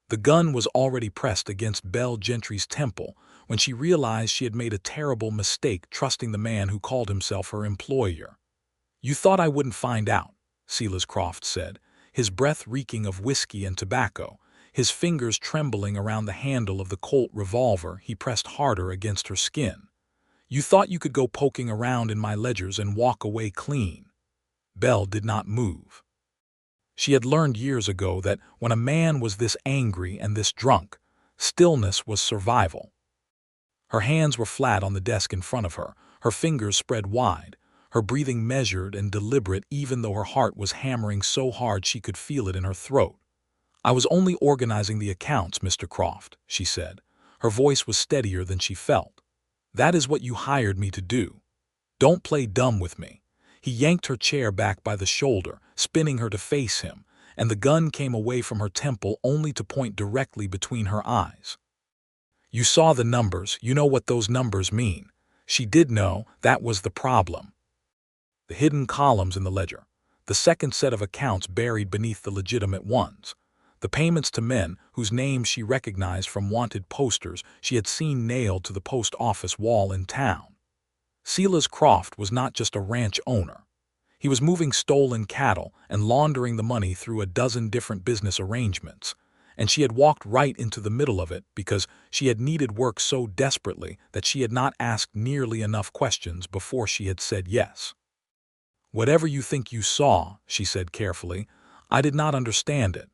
The gun was already pressed against Belle Gentry's temple when she realized she had made a terrible mistake trusting the man who called himself her employer. "You thought I wouldn't find out," Silas Croft said, his breath reeking of whiskey and tobacco, his fingers trembling around the handle of the Colt revolver he pressed harder against her skin. "You thought you could go poking around in my ledgers and walk away clean." Belle did not move. She had learned years ago that when a man was this angry and this drunk, stillness was survival. Her hands were flat on the desk in front of her, her fingers spread wide, her breathing measured and deliberate even though her heart was hammering so hard she could feel it in her throat. "I was only organizing the accounts, Mr. Croft," she said. Her voice was steadier than she felt. "That is what you hired me to do. Don't play dumb with me." He yanked her chair back by the shoulder, spinning her to face him, and the gun came away from her temple only to point directly between her eyes. "You saw the numbers, you know what those numbers mean." She did know, that was the problem. The hidden columns in the ledger, the second set of accounts buried beneath the legitimate ones, the payments to men whose names she recognized from wanted posters she had seen nailed to the post office wall in town. Silas Croft was not just a ranch owner. He was moving stolen cattle and laundering the money through a dozen different business arrangements, and she had walked right into the middle of it because she had needed work so desperately that she had not asked nearly enough questions before she had said yes. "Whatever you think you saw," she said carefully, "I did not understand it.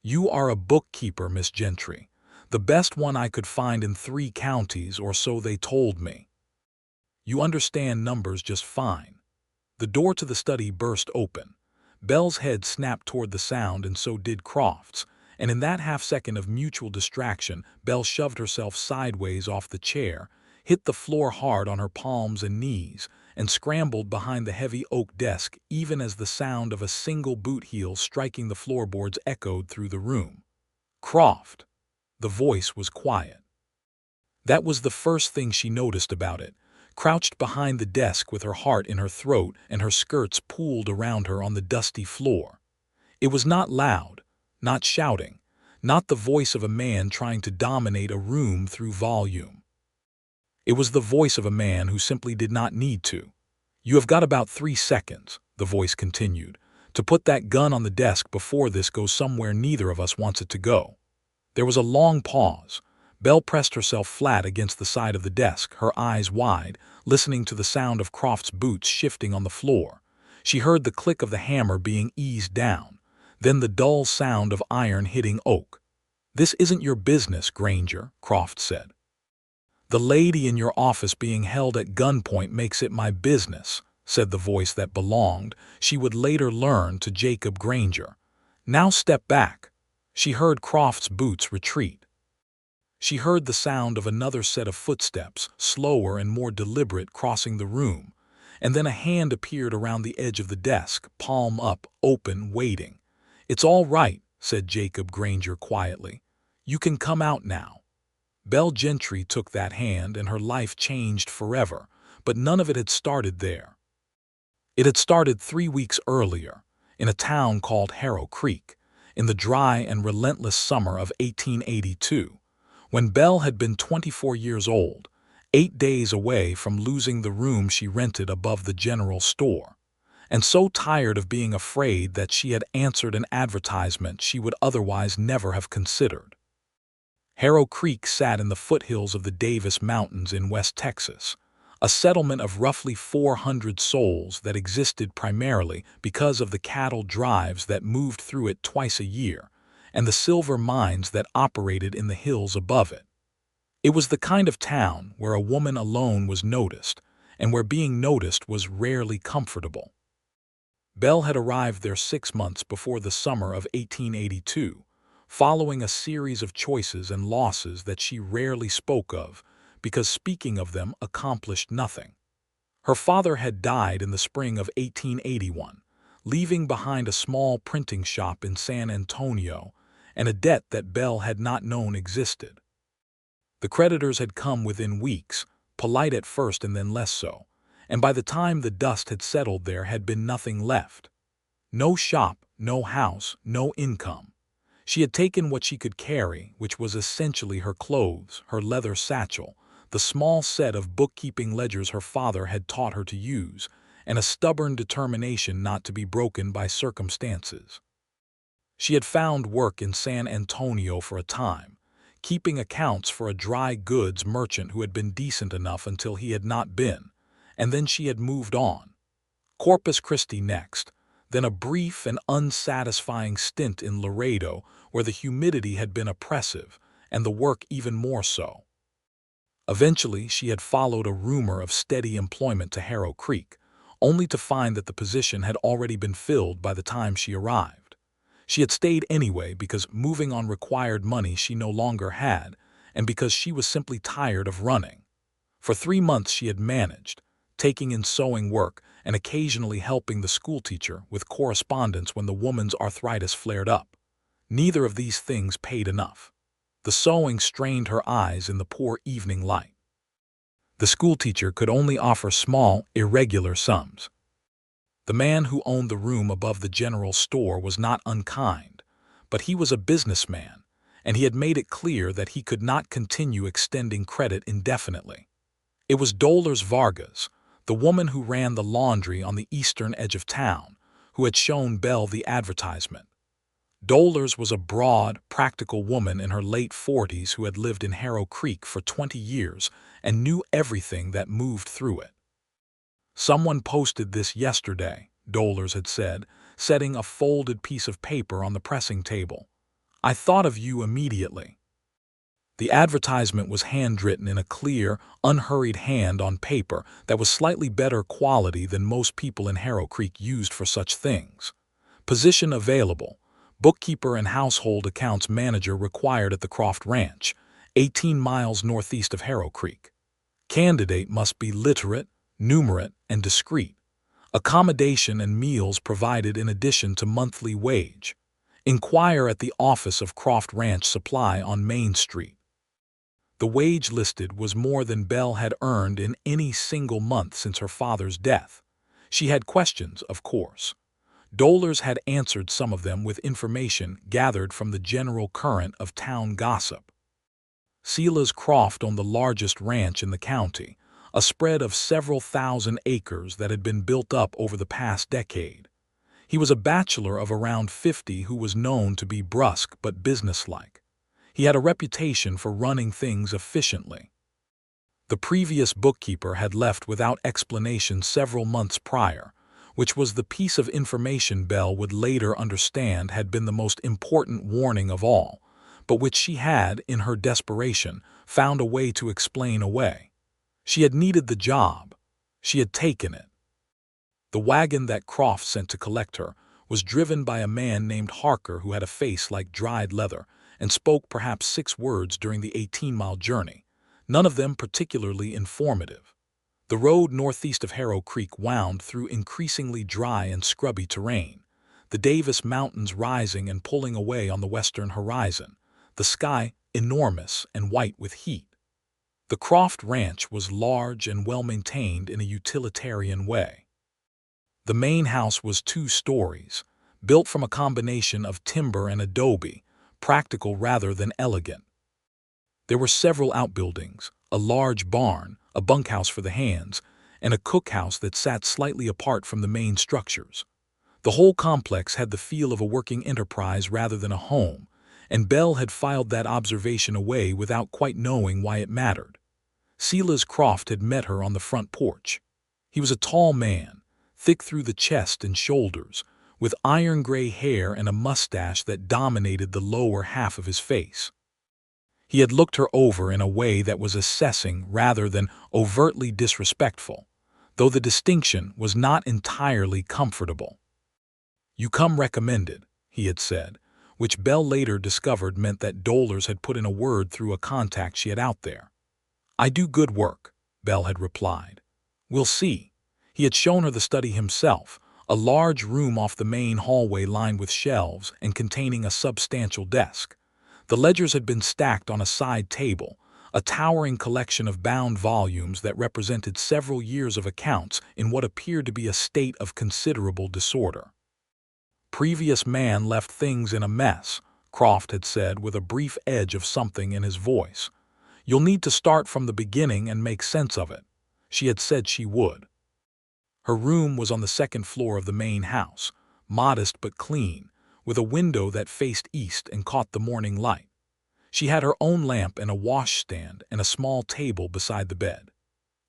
You are a bookkeeper, Miss Gentry, the best one I could find in 3 counties, or so they told me. You understand numbers just fine." The door to the study burst open. Belle's head snapped toward the sound and so did Croft's, and in that half-second of mutual distraction, Belle shoved herself sideways off the chair, hit the floor hard on her palms and knees, and scrambled behind the heavy oak desk even as the sound of a single boot heel striking the floorboards echoed through the room. "Croft." The voice was quiet. That was the first thing she noticed about it. Crouched behind the desk with her heart in her throat and her skirts pooled around her on the dusty floor. It was not loud, not shouting, not the voice of a man trying to dominate a room through volume. It was the voice of a man who simply did not need to. "You have got about 3 seconds, the voice continued, "to put that gun on the desk before this goes somewhere neither of us wants it to go." There was a long pause. Belle pressed herself flat against the side of the desk, her eyes wide, listening to the sound of Croft's boots shifting on the floor. She heard the click of the hammer being eased down, then the dull sound of iron hitting oak. "This isn't your business, Granger," Croft said. "The lady in your office being held at gunpoint makes it my business," said the voice that belonged, she would later learn, to Jacob Granger. "Now step back." She heard Croft's boots retreat. She heard the sound of another set of footsteps, slower and more deliberate, crossing the room, and then a hand appeared around the edge of the desk, palm up, open, waiting. "It's all right," said Jacob Granger quietly. "You can come out now." Belle Gentry took that hand and her life changed forever, but none of it had started there. It had started 3 weeks earlier, in a town called Harrow Creek, in the dry and relentless summer of 1882. When Belle had been 24 years old, 8 days away from losing the room she rented above the general store, and so tired of being afraid that she had answered an advertisement she would otherwise never have considered. Harrow Creek sat in the foothills of the Davis Mountains in West Texas, a settlement of roughly 400 souls that existed primarily because of the cattle drives that moved through it twice a year, and the silver mines that operated in the hills above it. It was the kind of town where a woman alone was noticed, and where being noticed was rarely comfortable. Belle had arrived there 6 months before the summer of 1882, following a series of choices and losses that she rarely spoke of, because speaking of them accomplished nothing. Her father had died in the spring of 1881, leaving behind a small printing shop in San Antonio, and a debt that Belle had not known existed. The creditors had come within weeks, polite at first and then less so, and by the time the dust had settled there had been nothing left. No shop, no house, no income. She had taken what she could carry, which was essentially her clothes, her leather satchel, the small set of bookkeeping ledgers her father had taught her to use, and a stubborn determination not to be broken by circumstances. She had found work in San Antonio for a time, keeping accounts for a dry goods merchant who had been decent enough until he had not been, and then she had moved on. Corpus Christi next, then a brief and unsatisfying stint in Laredo where the humidity had been oppressive and the work even more so. Eventually, she had followed a rumor of steady employment to Harrow Creek, only to find that the position had already been filled by the time she arrived. She had stayed anyway because moving on required money she no longer had, and because she was simply tired of running. For 3 months she had managed, taking in sewing work and occasionally helping the schoolteacher with correspondence when the woman's arthritis flared up. Neither of these things paid enough. The sewing strained her eyes in the poor evening light. The schoolteacher could only offer small, irregular sums. The man who owned the room above the general store was not unkind, but he was a businessman, and he had made it clear that he could not continue extending credit indefinitely. It was Dolores Vargas, the woman who ran the laundry on the eastern edge of town, who had shown Belle the advertisement. Dolores was a broad, practical woman in her late 40s who had lived in Harrow Creek for 20 years and knew everything that moved through it. "Someone posted this yesterday," Dolores had said, setting a folded piece of paper on the pressing table. "I thought of you immediately." The advertisement was handwritten in a clear, unhurried hand on paper that was slightly better quality than most people in Harrow Creek used for such things. Position available: bookkeeper and household accounts manager required at the Croft Ranch, 18 miles northeast of Harrow Creek. Candidate must be literate, numerate, and discreet. Accommodation and meals provided in addition to monthly wage. Inquire at the office of Croft Ranch Supply on Main Street. The wage listed was more than Belle had earned in any single month since her father's death. She had questions, of course. Dolores had answered some of them with information gathered from the general current of town gossip. Silas Croft owned the largest ranch in the county, a spread of several thousand acres that had been built up over the past decade. He was a bachelor of around 50 who was known to be brusque but businesslike. He had a reputation for running things efficiently. The previous bookkeeper had left without explanation several months prior, which was the piece of information Belle would later understand had been the most important warning of all, but which she had, in her desperation, found a way to explain away. She had needed the job. She had taken it. The wagon that Croft sent to collect her was driven by a man named Harker who had a face like dried leather and spoke perhaps 6 words during the 18-mile journey, none of them particularly informative. The road northeast of Harrow Creek wound through increasingly dry and scrubby terrain, the Davis Mountains rising and pulling away on the western horizon, the sky enormous and white with heat. The Croft Ranch was large and well-maintained in a utilitarian way. The main house was 2 stories, built from a combination of timber and adobe, practical rather than elegant. There were several outbuildings, a large barn, a bunkhouse for the hands, and a cookhouse that sat slightly apart from the main structures. The whole complex had the feel of a working enterprise rather than a home, and Belle had filed that observation away without quite knowing why it mattered. Silas Croft had met her on the front porch. He was a tall man, thick through the chest and shoulders, with iron-gray hair and a mustache that dominated the lower half of his face. He had looked her over in a way that was assessing rather than overtly disrespectful, though the distinction was not entirely comfortable. "You come recommended," he had said, which Belle later discovered meant that Dolores had put in a word through a contact she had out there. "I do good work," Belle had replied. "We'll see." He had shown her the study himself, a large room off the main hallway lined with shelves and containing a substantial desk. The ledgers had been stacked on a side table, a towering collection of bound volumes that represented several years of accounts in what appeared to be a state of considerable disorder. "Previous man left things in a mess," Croft had said with a brief edge of something in his voice. "You'll need to start from the beginning and make sense of it." She had said she would. Her room was on the second floor of the main house, modest but clean, with a window that faced east and caught the morning light. She had her own lamp and a washstand and a small table beside the bed.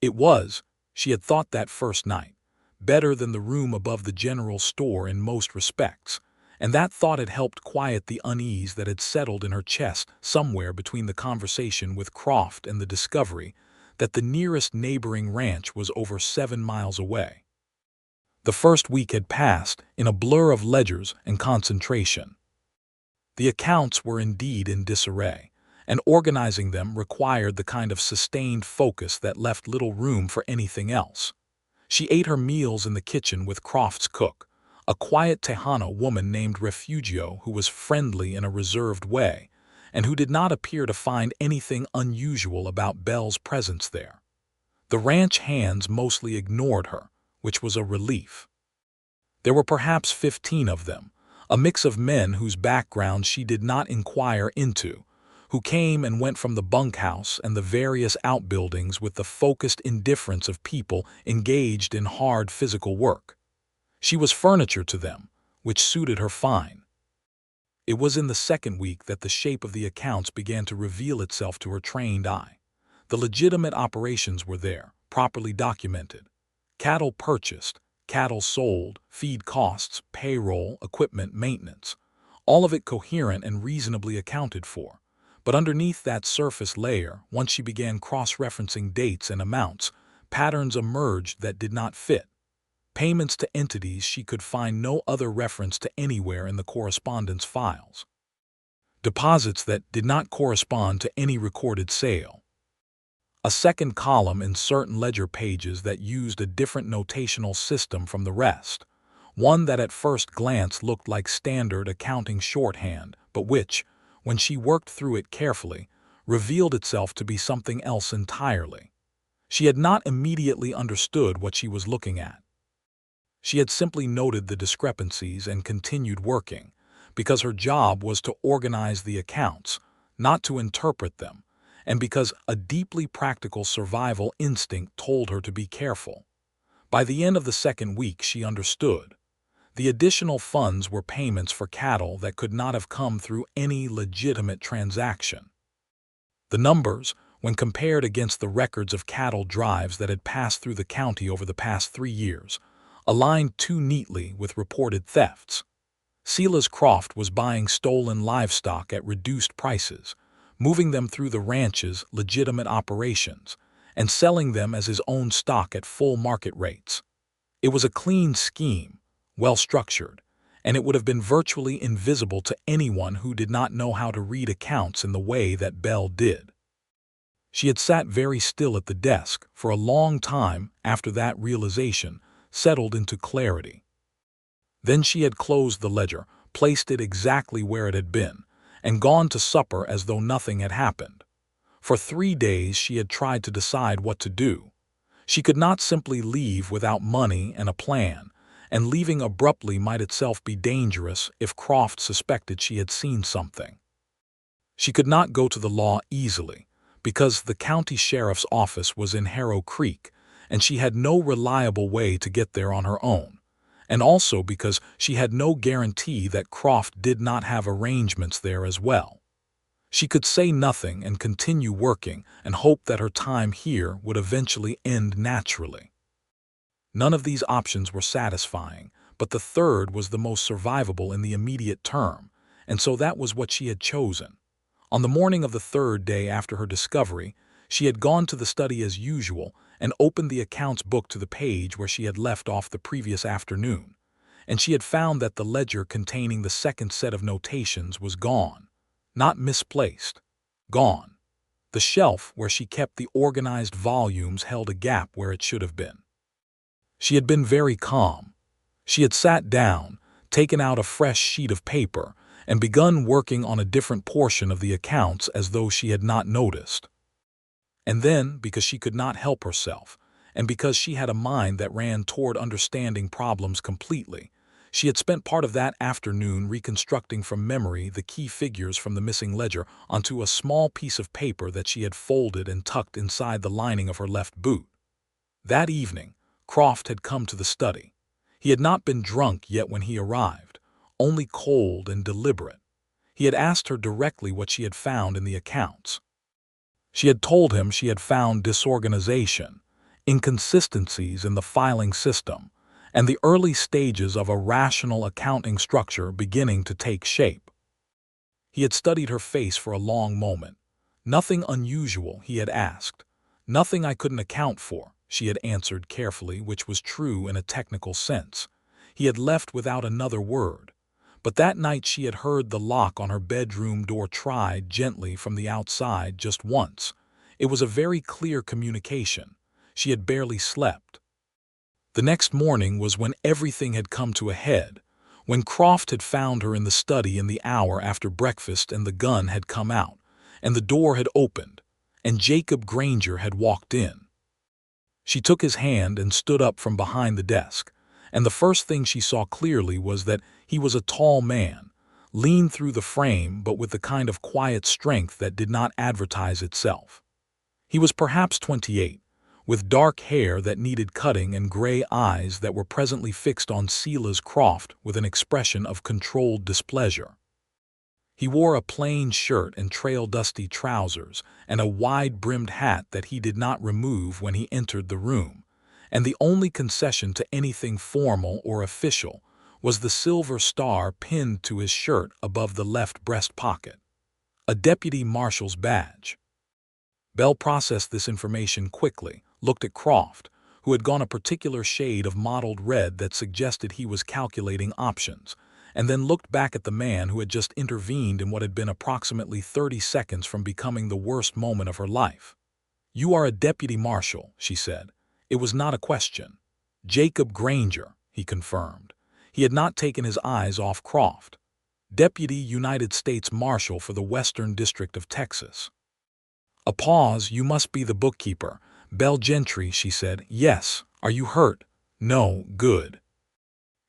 It was, she had thought that first night, better than the room above the general store in most respects, and that thought had helped quiet the unease that had settled in her chest somewhere between the conversation with Croft and the discovery that the nearest neighboring ranch was over 7 miles away. The first week had passed in a blur of ledgers and concentration. The accounts were indeed in disarray, and organizing them required the kind of sustained focus that left little room for anything else. She ate her meals in the kitchen with Croft's cook, a quiet Tejano woman named Refugio who was friendly in a reserved way, and who did not appear to find anything unusual about Belle's presence there. The ranch hands mostly ignored her, which was a relief. There were perhaps 15 of them, a mix of men whose backgrounds she did not inquire into, who came and went from the bunkhouse and the various outbuildings with the focused indifference of people engaged in hard physical work. She was furniture to them, which suited her fine. It was in the second week that the shape of the accounts began to reveal itself to her trained eye. The legitimate operations were there, properly documented. Cattle purchased, cattle sold, feed costs, payroll, equipment, maintenance. All of it coherent and reasonably accounted for. But underneath that surface layer, once she began cross-referencing dates and amounts, patterns emerged that did not fit. Payments to entities she could find no other reference to anywhere in the correspondence files. Deposits that did not correspond to any recorded sale. A second column in certain ledger pages that used a different notational system from the rest, one that at first glance looked like standard accounting shorthand, but which, when she worked through it carefully, revealed itself to be something else entirely. She had not immediately understood what she was looking at. She had simply noted the discrepancies and continued working, because her job was to organize the accounts, not to interpret them, and because a deeply practical survival instinct told her to be careful. By the end of the second week, she understood. The additional funds were payments for cattle that could not have come through any legitimate transaction. The numbers, when compared against the records of cattle drives that had passed through the county over the past 3 years, aligned too neatly with reported thefts. Silas Croft was buying stolen livestock at reduced prices, moving them through the ranch's legitimate operations, and selling them as his own stock at full market rates. It was a clean scheme, well-structured, and it would have been virtually invisible to anyone who did not know how to read accounts in the way that Belle did. She had sat very still at the desk for a long time after that realization settled into clarity. Then she had closed the ledger, placed it exactly where it had been, and gone to supper as though nothing had happened. For 3 days she had tried to decide what to do. She could not simply leave without money and a plan, and leaving abruptly might itself be dangerous if Croft suspected she had seen something. She could not go to the law easily, because the county sheriff's office was in Harrow Creek, and she had no reliable way to get there on her own, and also because she had no guarantee that Croft did not have arrangements there as well. She could say nothing and continue working and hope that her time here would eventually end naturally. None of these options were satisfying, but the third was the most survivable in the immediate term, and so that was what she had chosen. On the morning of the third day after her discovery, she had gone to the study as usual and opened the accounts book to the page where she had left off the previous afternoon, and she had found that the ledger containing the second set of notations was gone. Not misplaced. Gone. The shelf where she kept the organized volumes held a gap where it should have been. She had been very calm. She had sat down, taken out a fresh sheet of paper, and begun working on a different portion of the accounts as though she had not noticed. And then, because she could not help herself, and because she had a mind that ran toward understanding problems completely, She had spent part of that afternoon reconstructing from memory the key figures from the missing ledger onto a small piece of paper that she had folded and tucked inside the lining of her left boot. That evening, Croft had come to the study. He had not been drunk yet when he arrived, only cold and deliberate. He had asked her directly what she had found in the accounts. She had told him she had found disorganization, inconsistencies in the filing system, and the early stages of a rational accounting structure beginning to take shape. He had studied her face for a long moment. "Nothing unusual," he had asked. "Nothing I couldn't account for," she had answered carefully, which was true in a technical sense. He had left without another word. But that night she had heard the lock on her bedroom door tried gently from the outside just once. It was a very clear communication. She had barely slept. The next morning was when everything had come to a head, when Croft had found her in the study in the hour after breakfast and the gun had come out, and the door had opened, and Jacob Granger had walked in. She took his hand and stood up from behind the desk, and the first thing she saw clearly was that he was a tall man, lean through the frame but with the kind of quiet strength that did not advertise itself. He was perhaps 28, with dark hair that needed cutting and gray eyes that were presently fixed on Silas Croft with an expression of controlled displeasure. He wore a plain shirt and trail-dusty trousers and a wide-brimmed hat that he did not remove when he entered the room, and the only concession to anything formal or official was the silver star pinned to his shirt above the left breast pocket, a deputy marshal's badge. Belle processed this information quickly, looked at Croft, who had gone a particular shade of mottled red that suggested he was calculating options, and then looked back at the man who had just intervened in what had been approximately 30 seconds from becoming the worst moment of her life. "You are a deputy marshal," she said. It was not a question. "Jacob Granger," he confirmed. He had not taken his eyes off Croft. "Deputy United States Marshal for the Western District of Texas." A pause. "You must be the bookkeeper. Belle Gentry," she said. "Yes. Are you hurt?" "No. Good."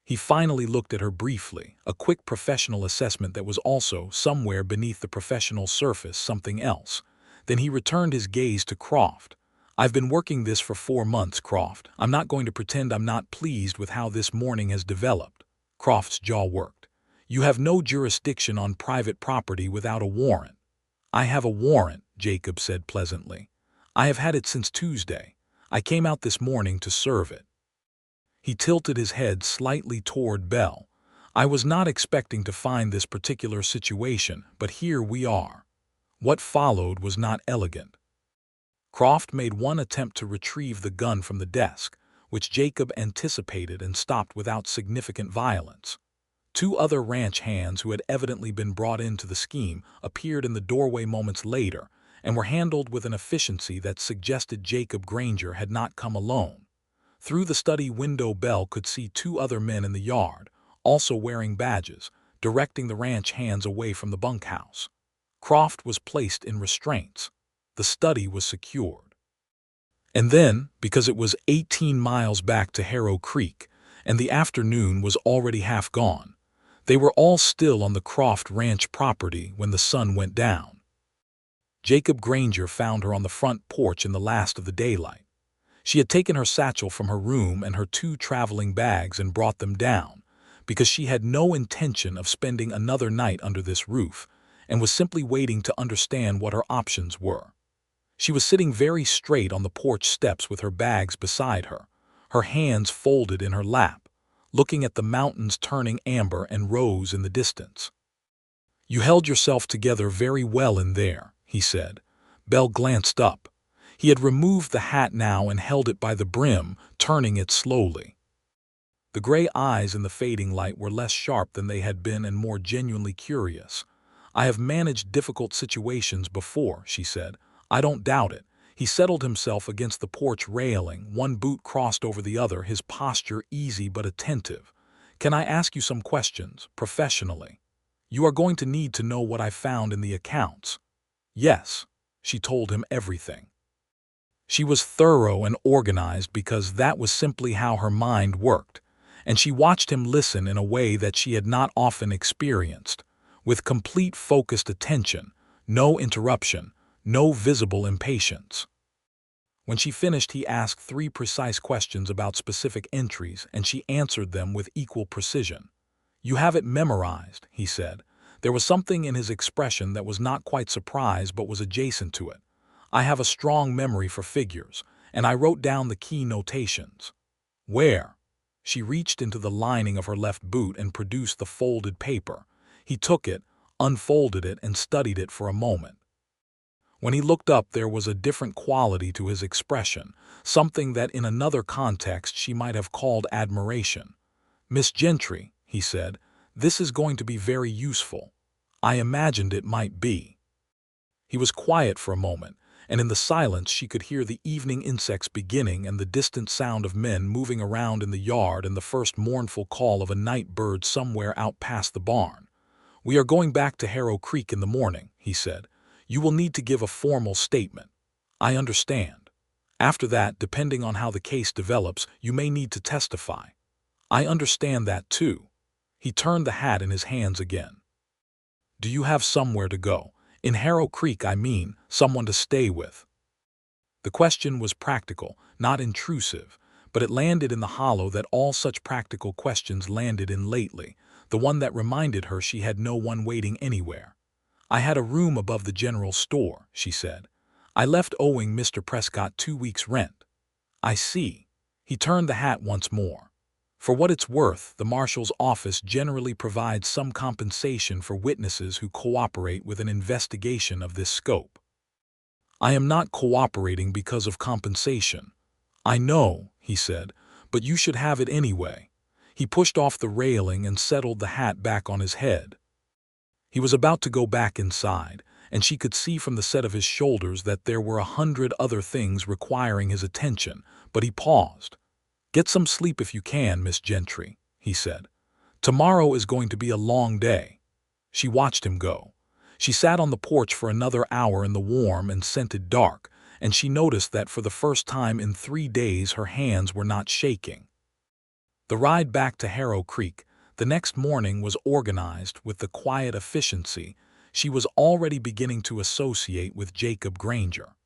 He finally looked at her briefly, a quick professional assessment that was also, somewhere beneath the professional surface, something else. Then he returned his gaze to Croft. "I've been working this for 4 months, Croft. I'm not going to pretend I'm not pleased with how this morning has developed." Croft's jaw worked. "You have no jurisdiction on private property without a warrant." "I have a warrant," Jacob said pleasantly. "I have had it since Tuesday. I came out this morning to serve it." He tilted his head slightly toward Belle. "I was not expecting to find this particular situation, but here we are." What followed was not elegant. Croft made one attempt to retrieve the gun from the desk, which Jacob anticipated and stopped without significant violence. 2 other ranch hands who had evidently been brought into the scheme appeared in the doorway moments later and were handled with an efficiency that suggested Jacob Granger had not come alone. Through the study window Belle could see 2 other men in the yard, also wearing badges, directing the ranch hands away from the bunkhouse. Croft was placed in restraints. The study was secured. And then, because it was 18 miles back to Harrow Creek, and the afternoon was already half gone, they were all still on the Croft Ranch property when the sun went down. Jacob Granger found her on the front porch in the last of the daylight. She had taken her satchel from her room and her 2 traveling bags and brought them down, because she had no intention of spending another night under this roof, and was simply waiting to understand what her options were. She was sitting very straight on the porch steps with her bags beside her, her hands folded in her lap, looking at the mountains turning amber and rose in the distance. "You held yourself together very well in there," he said. Belle glanced up. He had removed the hat now and held it by the brim, turning it slowly. The gray eyes in the fading light were less sharp than they had been and more genuinely curious. "I have managed difficult situations before," she said. "I don't doubt it." He settled himself against the porch railing, one boot crossed over the other, his posture easy but attentive. "Can I ask you some questions, professionally? You are going to need to know what I found in the accounts." "Yes." She told him everything. She was thorough and organized because that was simply how her mind worked, and she watched him listen in a way that she had not often experienced, with complete focused attention, no interruption, no visible impatience. When she finished, he asked 3 precise questions about specific entries, and she answered them with equal precision. "You have it memorized," he said. There was something in his expression that was not quite surprise but was adjacent to it. "I have a strong memory for figures, and I wrote down the key notations." "Where?" She reached into the lining of her left boot and produced the folded paper. He took it, unfolded it, and studied it for a moment. When he looked up, there was a different quality to his expression, something that in another context she might have called admiration. "Miss Gentry," he said, "this is going to be very useful. I imagined it might be." He was quiet for a moment, and in the silence she could hear the evening insects beginning and the distant sound of men moving around in the yard and the first mournful call of a night bird somewhere out past the barn. "We are going back to Harrow Creek in the morning," he said. "You will need to give a formal statement." "I understand. After that, depending on how the case develops, you may need to testify." "I understand that too." He turned the hat in his hands again. "Do you have somewhere to go? In Harrow Creek, I mean, someone to stay with?" The question was practical, not intrusive, but it landed in the hollow that all such practical questions landed in lately, the one that reminded her she had no one waiting anywhere. "I had a room above the general store," she said. "I left owing Mr. Prescott 2 weeks' rent." "I see." He turned the hat once more. "For what it's worth, the marshal's office generally provides some compensation for witnesses who cooperate with an investigation of this scope." "I am not cooperating because of compensation." "I know," he said, "but you should have it anyway." He pushed off the railing and settled the hat back on his head. He was about to go back inside, and she could see from the set of his shoulders that there were 100 other things requiring his attention, but he paused. "Get some sleep if you can, Miss Gentry," he said. "Tomorrow is going to be a long day." She watched him go. She sat on the porch for another hour in the warm and scented dark, and she noticed that for the first time in 3 days her hands were not shaking. The ride back to Harrow Creek the next morning was organized with the quiet efficiency she was already beginning to associate with Jacob Granger.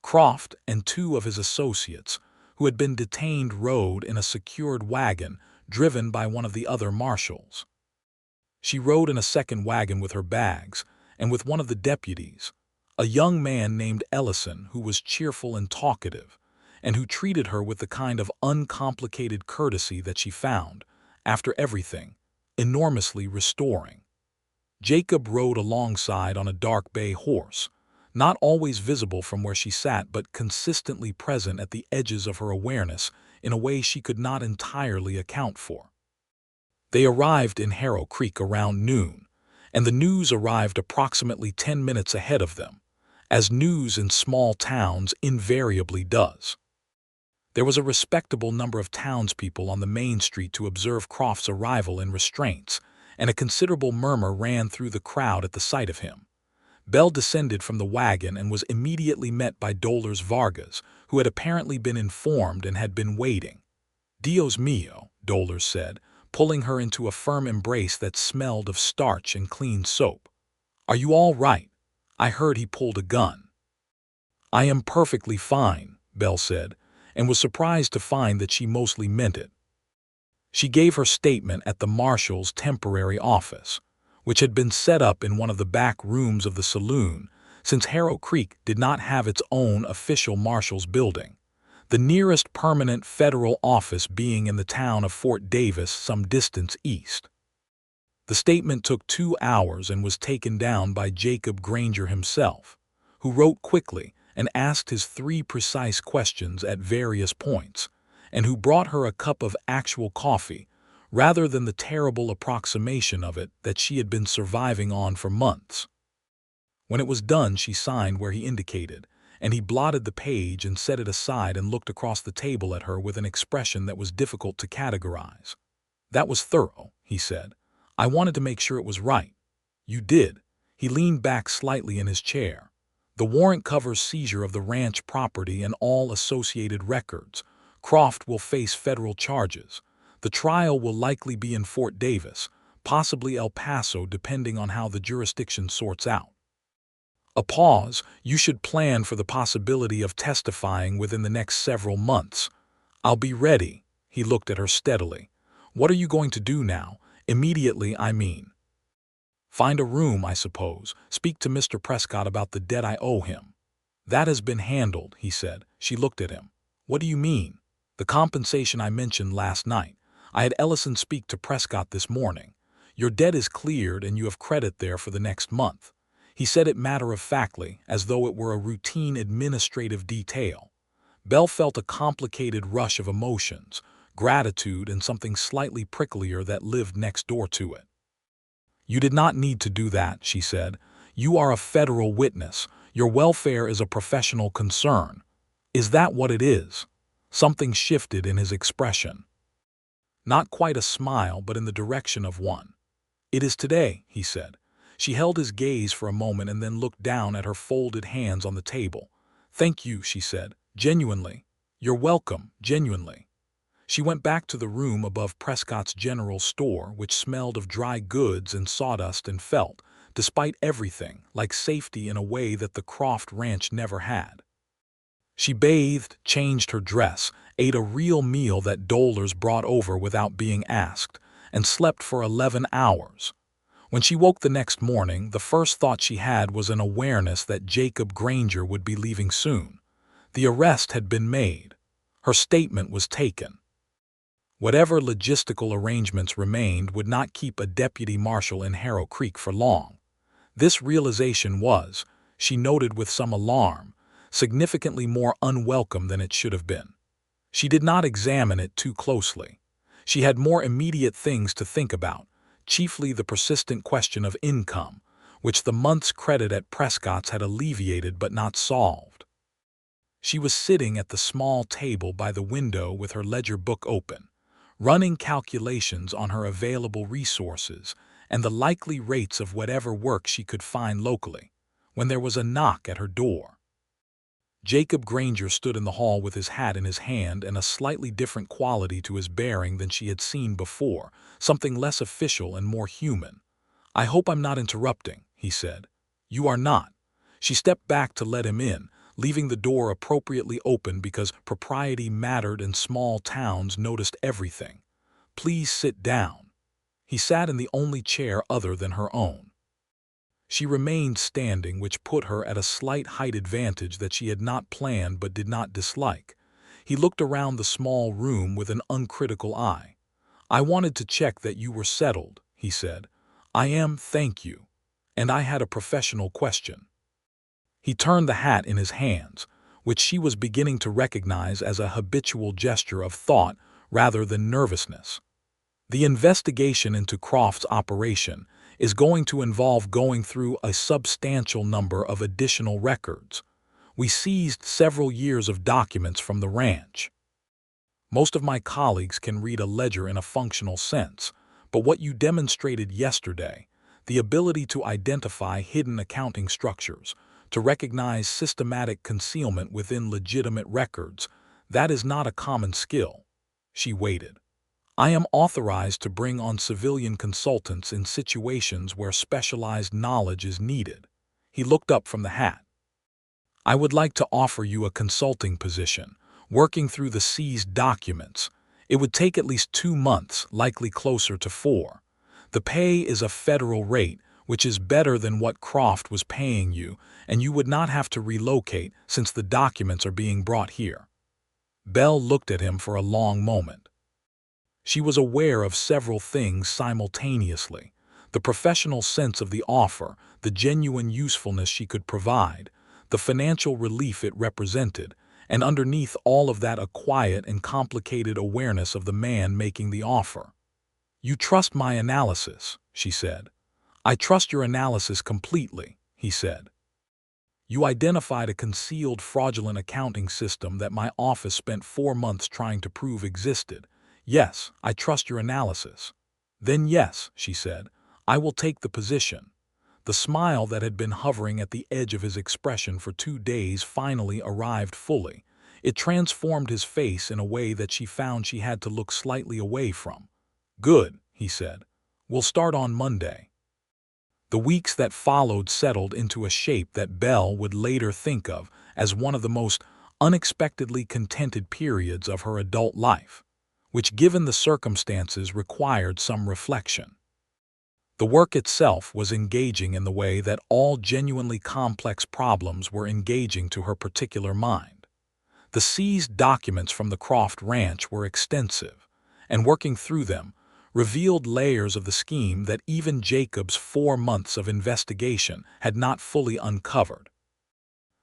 Croft and 2 of his associates, who had been detained, rode in a secured wagon driven by one of the other marshals. She rode in a second wagon with her bags and with one of the deputies, a young man named Ellison, who was cheerful and talkative, and who treated her with the kind of uncomplicated courtesy that she found, after everything, enormously restoring. Jacob rode alongside on a dark bay horse, not always visible from where she sat but consistently present at the edges of her awareness in a way she could not entirely account for. They arrived in Harrow Creek around noon, and the news arrived approximately 10 minutes ahead of them, as news in small towns invariably does. There was a respectable number of townspeople on the main street to observe Croft's arrival in restraints, and a considerable murmur ran through the crowd at the sight of him. Belle descended from the wagon and was immediately met by Dolores Vargas, who had apparently been informed and had been waiting. "Dios mío," Dolores said, pulling her into a firm embrace that smelled of starch and clean soap. "Are you all right? I heard he pulled a gun." "I am perfectly fine," Belle said, and was surprised to find that she mostly meant it. She gave her statement at the marshal's temporary office, which had been set up in one of the back rooms of the saloon, since Harrow Creek did not have its own official marshal's building, the nearest permanent federal office being in the town of Fort Davis some distance east. The statement took 2 hours and was taken down by Jacob Granger himself, who wrote quickly and asked his 3 precise questions at various points, and who brought her a cup of actual coffee, rather than the terrible approximation of it that she had been surviving on for months. When it was done, she signed where he indicated, and he blotted the page and set it aside and looked across the table at her with an expression that was difficult to categorize. "That was thorough," he said. "I wanted to make sure it was right." "You did." He leaned back slightly in his chair. "The warrant covers seizure of the ranch property and all associated records. Croft will face federal charges. The trial will likely be in Fort Davis, possibly El Paso depending on how the jurisdiction sorts out. A pause. You should plan for the possibility of testifying within the next several months. I'll be ready. He looked at her steadily. What are you going to do now? Immediately, I mean. Find a room, I suppose. Speak to Mr. Prescott about the debt I owe him. That has been handled, he said. She looked at him. What do you mean? The compensation I mentioned last night. I had Ellison speak to Prescott this morning. Your debt is cleared and you have credit there for the next month. He said it matter-of-factly, as though it were a routine administrative detail. Belle felt a complicated rush of emotions, gratitude and something slightly pricklier that lived next door to it. You did not need to do that, she said. You are a federal witness. Your welfare is a professional concern. Is that what it is? Something shifted in his expression. Not quite a smile, but in the direction of one. It is today, he said. She held his gaze for a moment and then looked down at her folded hands on the table. Thank you, she said, genuinely. You're welcome, genuinely. She went back to the room above Prescott's general store, which smelled of dry goods and sawdust and felt, despite everything, like safety in a way that the Croft Ranch never had. She bathed, changed her dress, ate a real meal that dolers brought over without being asked, and slept for 11 hours. When she woke the next morning, the first thought she had was an awareness that Jacob Granger would be leaving soon. The arrest had been made. Her statement was taken. Whatever logistical arrangements remained would not keep a deputy marshal in Harrow Creek for long. This realization was, she noted with some alarm, significantly more unwelcome than it should have been. She did not examine it too closely. She had more immediate things to think about, chiefly the persistent question of income, which the month's credit at Prescott's had alleviated but not solved. She was sitting at the small table by the window with her ledger book open, running calculations on her available resources and the likely rates of whatever work she could find locally, when there was a knock at her door. Jacob Granger stood in the hall with his hat in his hand and a slightly different quality to his bearing than she had seen before, something less official and more human. I hope I'm not interrupting, he said. You are not. She stepped back to let him in, leaving the door appropriately open because propriety mattered and small towns noticed everything. Please sit down. He sat in the only chair other than her own. She remained standing, which put her at a slight height advantage that she had not planned but did not dislike. He looked around the small room with an uncritical eye. I wanted to check that you were settled, he said. I am, thank you. And I had a professional question. He turned the hat in his hands, which she was beginning to recognize as a habitual gesture of thought rather than nervousness. The investigation into Croft's operation is going to involve going through a substantial number of additional records. We seized several years of documents from the ranch. Most of my colleagues can read a ledger in a functional sense, but what you demonstrated yesterday, the ability to identify hidden accounting structures, to recognize systematic concealment within legitimate records, that is not a common skill. She waited. I am authorized to bring on civilian consultants in situations where specialized knowledge is needed. He looked up from the hat. I would like to offer you a consulting position, working through the seized documents. It would take at least 2 months, likely closer to 4. The pay is a federal rate, which is better than what Croft was paying you, and you would not have to relocate since the documents are being brought here. Belle looked at him for a long moment. She was aware of several things simultaneously: the professional sense of the offer, the genuine usefulness she could provide, the financial relief it represented, and underneath all of that a quiet and complicated awareness of the man making the offer. You trust my analysis, she said. I trust your analysis completely, he said. You identified a concealed fraudulent accounting system that my office spent 4 months trying to prove existed. Yes, I trust your analysis. Then yes, she said, I will take the position. The smile that had been hovering at the edge of his expression for 2 days finally arrived fully. It transformed his face in a way that she found she had to look slightly away from. "Good," he said. "We'll start on Monday." The weeks that followed settled into a shape that Belle would later think of as one of the most unexpectedly contented periods of her adult life, which, given the circumstances, required some reflection. The work itself was engaging in the way that all genuinely complex problems were engaging to her particular mind. The seized documents from the Croft Ranch were extensive, and working through them revealed layers of the scheme that even Jacob's 4 months of investigation had not fully uncovered.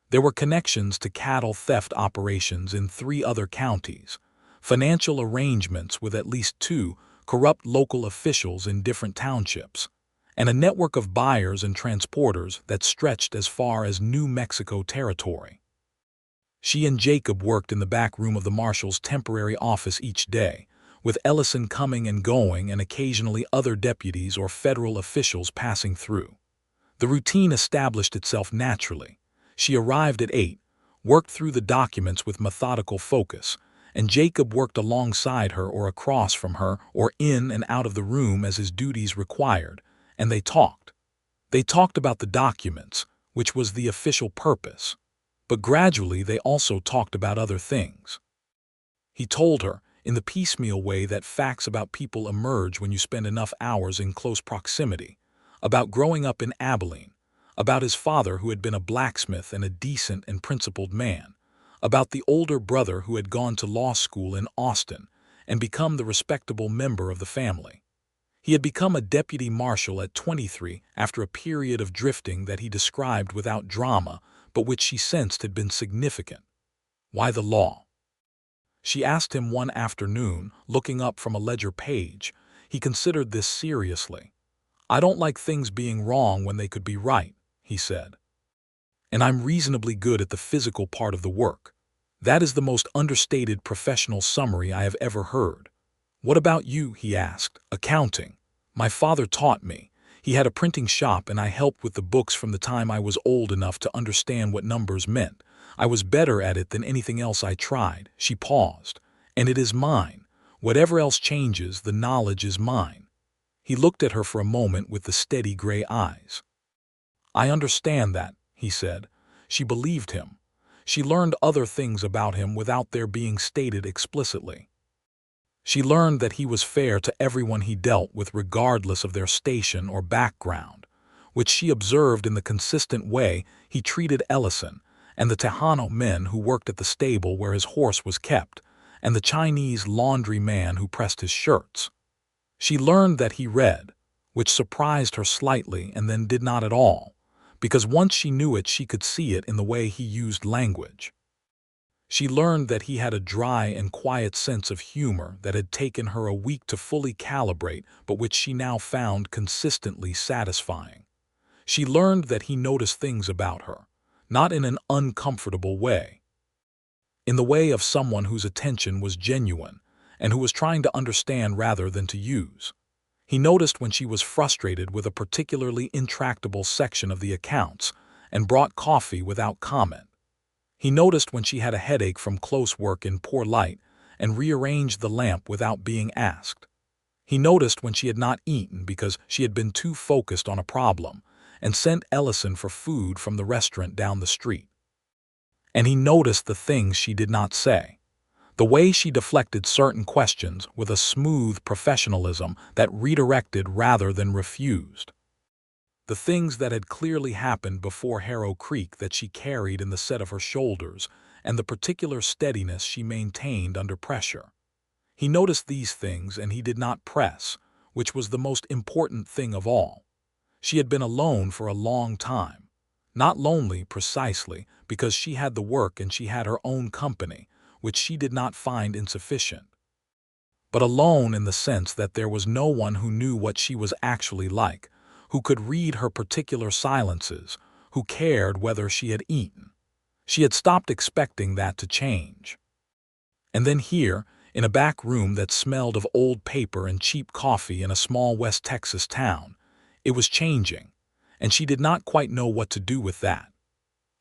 There were connections to cattle theft operations in 3 other counties, financial arrangements with at least 2 corrupt local officials in different townships, and a network of buyers and transporters that stretched as far as New Mexico territory. She and Jacob worked in the back room of the marshal's temporary office each day, with Ellison coming and going and occasionally other deputies or federal officials passing through. The routine established itself naturally. She arrived at 8, worked through the documents with methodical focus, and Jacob worked alongside her or across from her or in and out of the room as his duties required, and they talked. They talked about the documents, which was the official purpose, but gradually they also talked about other things. He told her, in the piecemeal way that facts about people emerge when you spend enough hours in close proximity, about growing up in Abilene, about his father who had been a blacksmith and a decent and principled man, about the older brother who had gone to law school in Austin and become the respectable member of the family. He had become a deputy marshal at 23 after a period of drifting that he described without drama, but which she sensed had been significant. Why the law? She asked him one afternoon, looking up from a ledger page. He considered this seriously. "I don't like things being wrong when they could be right," he said. "And I'm reasonably good at the physical part of the work. That is the most understated professional summary I have ever heard." "What about you?" he asked. "Accounting. My father taught me. He had a printing shop and I helped with the books from the time I was old enough to understand what numbers meant. I was better at it than anything else I tried." She paused. "And it is mine. Whatever else changes, the knowledge is mine." He looked at her for a moment with the steady gray eyes. "I understand that," he said. She believed him. She learned other things about him without their being stated explicitly. She learned that he was fair to everyone he dealt with regardless of their station or background, which she observed in the consistent way he treated Ellison and the Tejano men who worked at the stable where his horse was kept, and the Chinese laundry man who pressed his shirts. She learned that he read, which surprised her slightly and then did not at all, because once she knew it she could see it in the way he used language. She learned that he had a dry and quiet sense of humor that had taken her a week to fully calibrate, but which she now found consistently satisfying. She learned that he noticed things about her, not in an uncomfortable way, in the way of someone whose attention was genuine and who was trying to understand rather than to use. He noticed when she was frustrated with a particularly intractable section of the accounts and brought coffee without comment. He noticed when she had a headache from close work in poor light and rearranged the lamp without being asked. He noticed when she had not eaten because she had been too focused on a problem and sent Ellison for food from the restaurant down the street. And he noticed the things she did not say, the way she deflected certain questions with a smooth professionalism that redirected rather than refused. The things that had clearly happened before Harrow Creek that she carried in the set of her shoulders, and the particular steadiness she maintained under pressure. He noticed these things and he did not press, which was the most important thing of all. She had been alone for a long time. Not lonely precisely, because she had the work and she had her own company, which she did not find insufficient. But alone in the sense that there was no one who knew what she was actually like, who could read her particular silences, who cared whether she had eaten. She had stopped expecting that to change. And then here, in a back room that smelled of old paper and cheap coffee in a small West Texas town, it was changing, and she did not quite know what to do with that.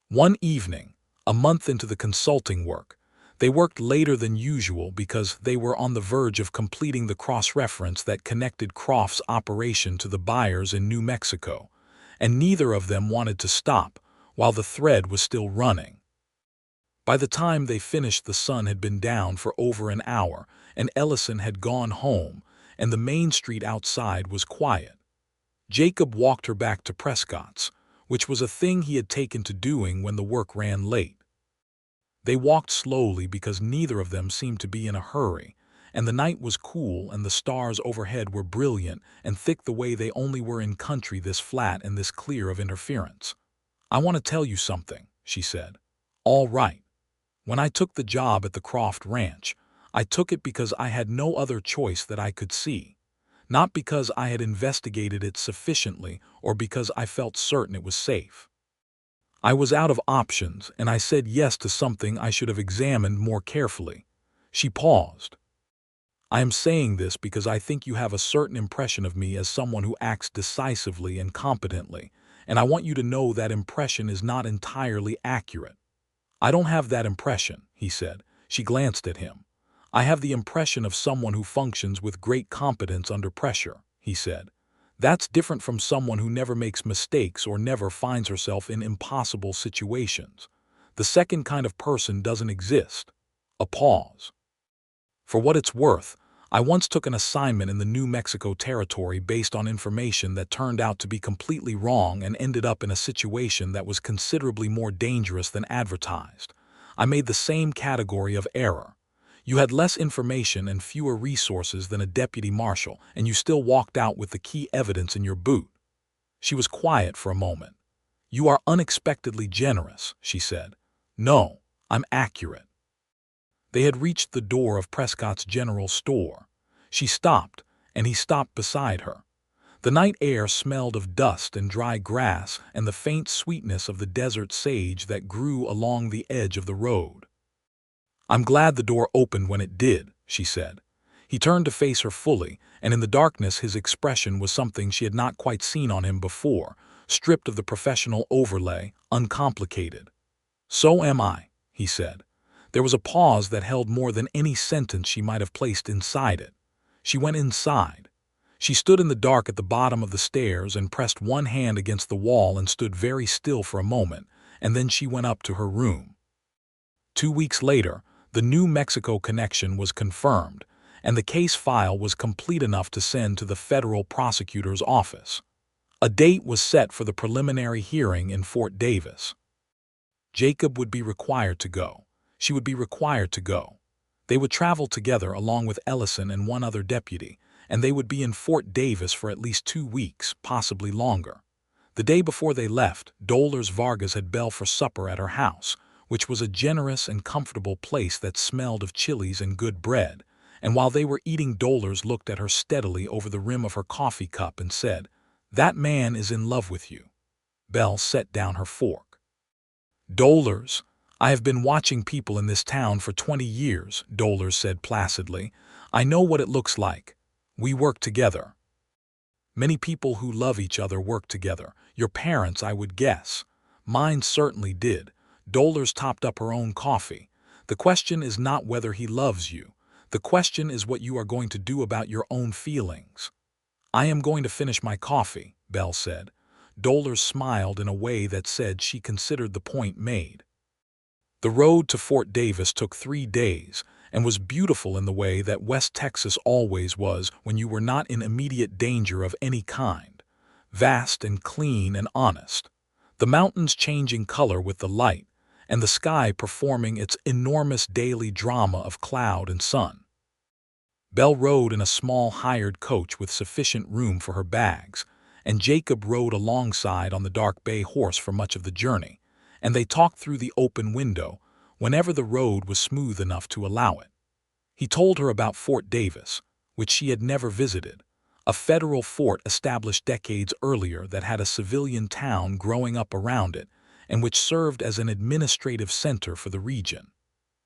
One evening, a month into the consulting work, They worked later than usual because they were on the verge of completing the cross-reference that connected Croft's operation to the buyers in New Mexico, and neither of them wanted to stop while the thread was still running. By the time they finished, the sun had been down for over an hour, and Ellison had gone home, and the main street outside was quiet. Jacob walked her back to Prescott's, which was a thing he had taken to doing when the work ran late. They walked slowly because neither of them seemed to be in a hurry, and the night was cool and the stars overhead were brilliant and thick the way they only were in country this flat and this clear of interference. "I want to tell you something," she said. "All right. When I took the job at the Croft Ranch, I took it because I had no other choice that I could see. Not because I had investigated it sufficiently or because I felt certain it was safe. I was out of options, and I said yes to something I should have examined more carefully." She paused. "I am saying this because I think you have a certain impression of me as someone who acts decisively and competently, and I want you to know that impression is not entirely accurate." "I don't have that impression," he said. She glanced at him. "I have the impression of someone who functions with great competence under pressure," he said. "That's different from someone who never makes mistakes or never finds herself in impossible situations. The second kind of person doesn't exist." A pause. "For what it's worth, I once took an assignment in the New Mexico territory based on information that turned out to be completely wrong and ended up in a situation that was considerably more dangerous than advertised. I made the same category of error. You had less information and fewer resources than a deputy marshal, and you still walked out with the key evidence in your boot." She was quiet for a moment. "You are unexpectedly generous," she said. "No, I'm accurate." They had reached the door of Prescott's general store. She stopped, and he stopped beside her. The night air smelled of dust and dry grass and the faint sweetness of the desert sage that grew along the edge of the road. "I'm glad the door opened when it did," she said. He turned to face her fully, and in the darkness his expression was something she had not quite seen on him before, stripped of the professional overlay, uncomplicated. "So am I," he said. There was a pause that held more than any sentence she might have placed inside it. She went inside. She stood in the dark at the bottom of the stairs and pressed one hand against the wall and stood very still for a moment, and then she went up to her room. 2 weeks later, the New Mexico connection was confirmed, and the case file was complete enough to send to the federal prosecutor's office. A date was set for the preliminary hearing in Fort Davis. Jacob would be required to go. She would be required to go. They would travel together along with Ellison and one other deputy, and they would be in Fort Davis for at least 2 weeks, possibly longer. The day before they left, Dolores Vargas had Belle for supper at her house, which was a generous and comfortable place that smelled of chilies and good bread, and while they were eating, Dolores looked at her steadily over the rim of her coffee cup and said, "That man is in love with you." Belle set down her fork. "Dolores, I have been watching people in this town for 20 years, Dolores said placidly. "I know what it looks like. We work together. Many people who love each other work together. Your parents, I would guess. Mine certainly did." Dolores topped up her own coffee. "The question is not whether he loves you. The question is what you are going to do about your own feelings." "I am going to finish my coffee," Belle said. Dolores smiled in a way that said she considered the point made. The road to Fort Davis took 3 days and was beautiful in the way that West Texas always was when you were not in immediate danger of any kind. Vast and clean and honest. The mountains changing color with the light, and the sky performing its enormous daily drama of cloud and sun. Belle rode in a small hired coach with sufficient room for her bags, and Jacob rode alongside on the dark bay horse for much of the journey, and they talked through the open window whenever the road was smooth enough to allow it. He told her about Fort Davis, which she had never visited, a federal fort established decades earlier that had a civilian town growing up around it and which served as an administrative center for the region.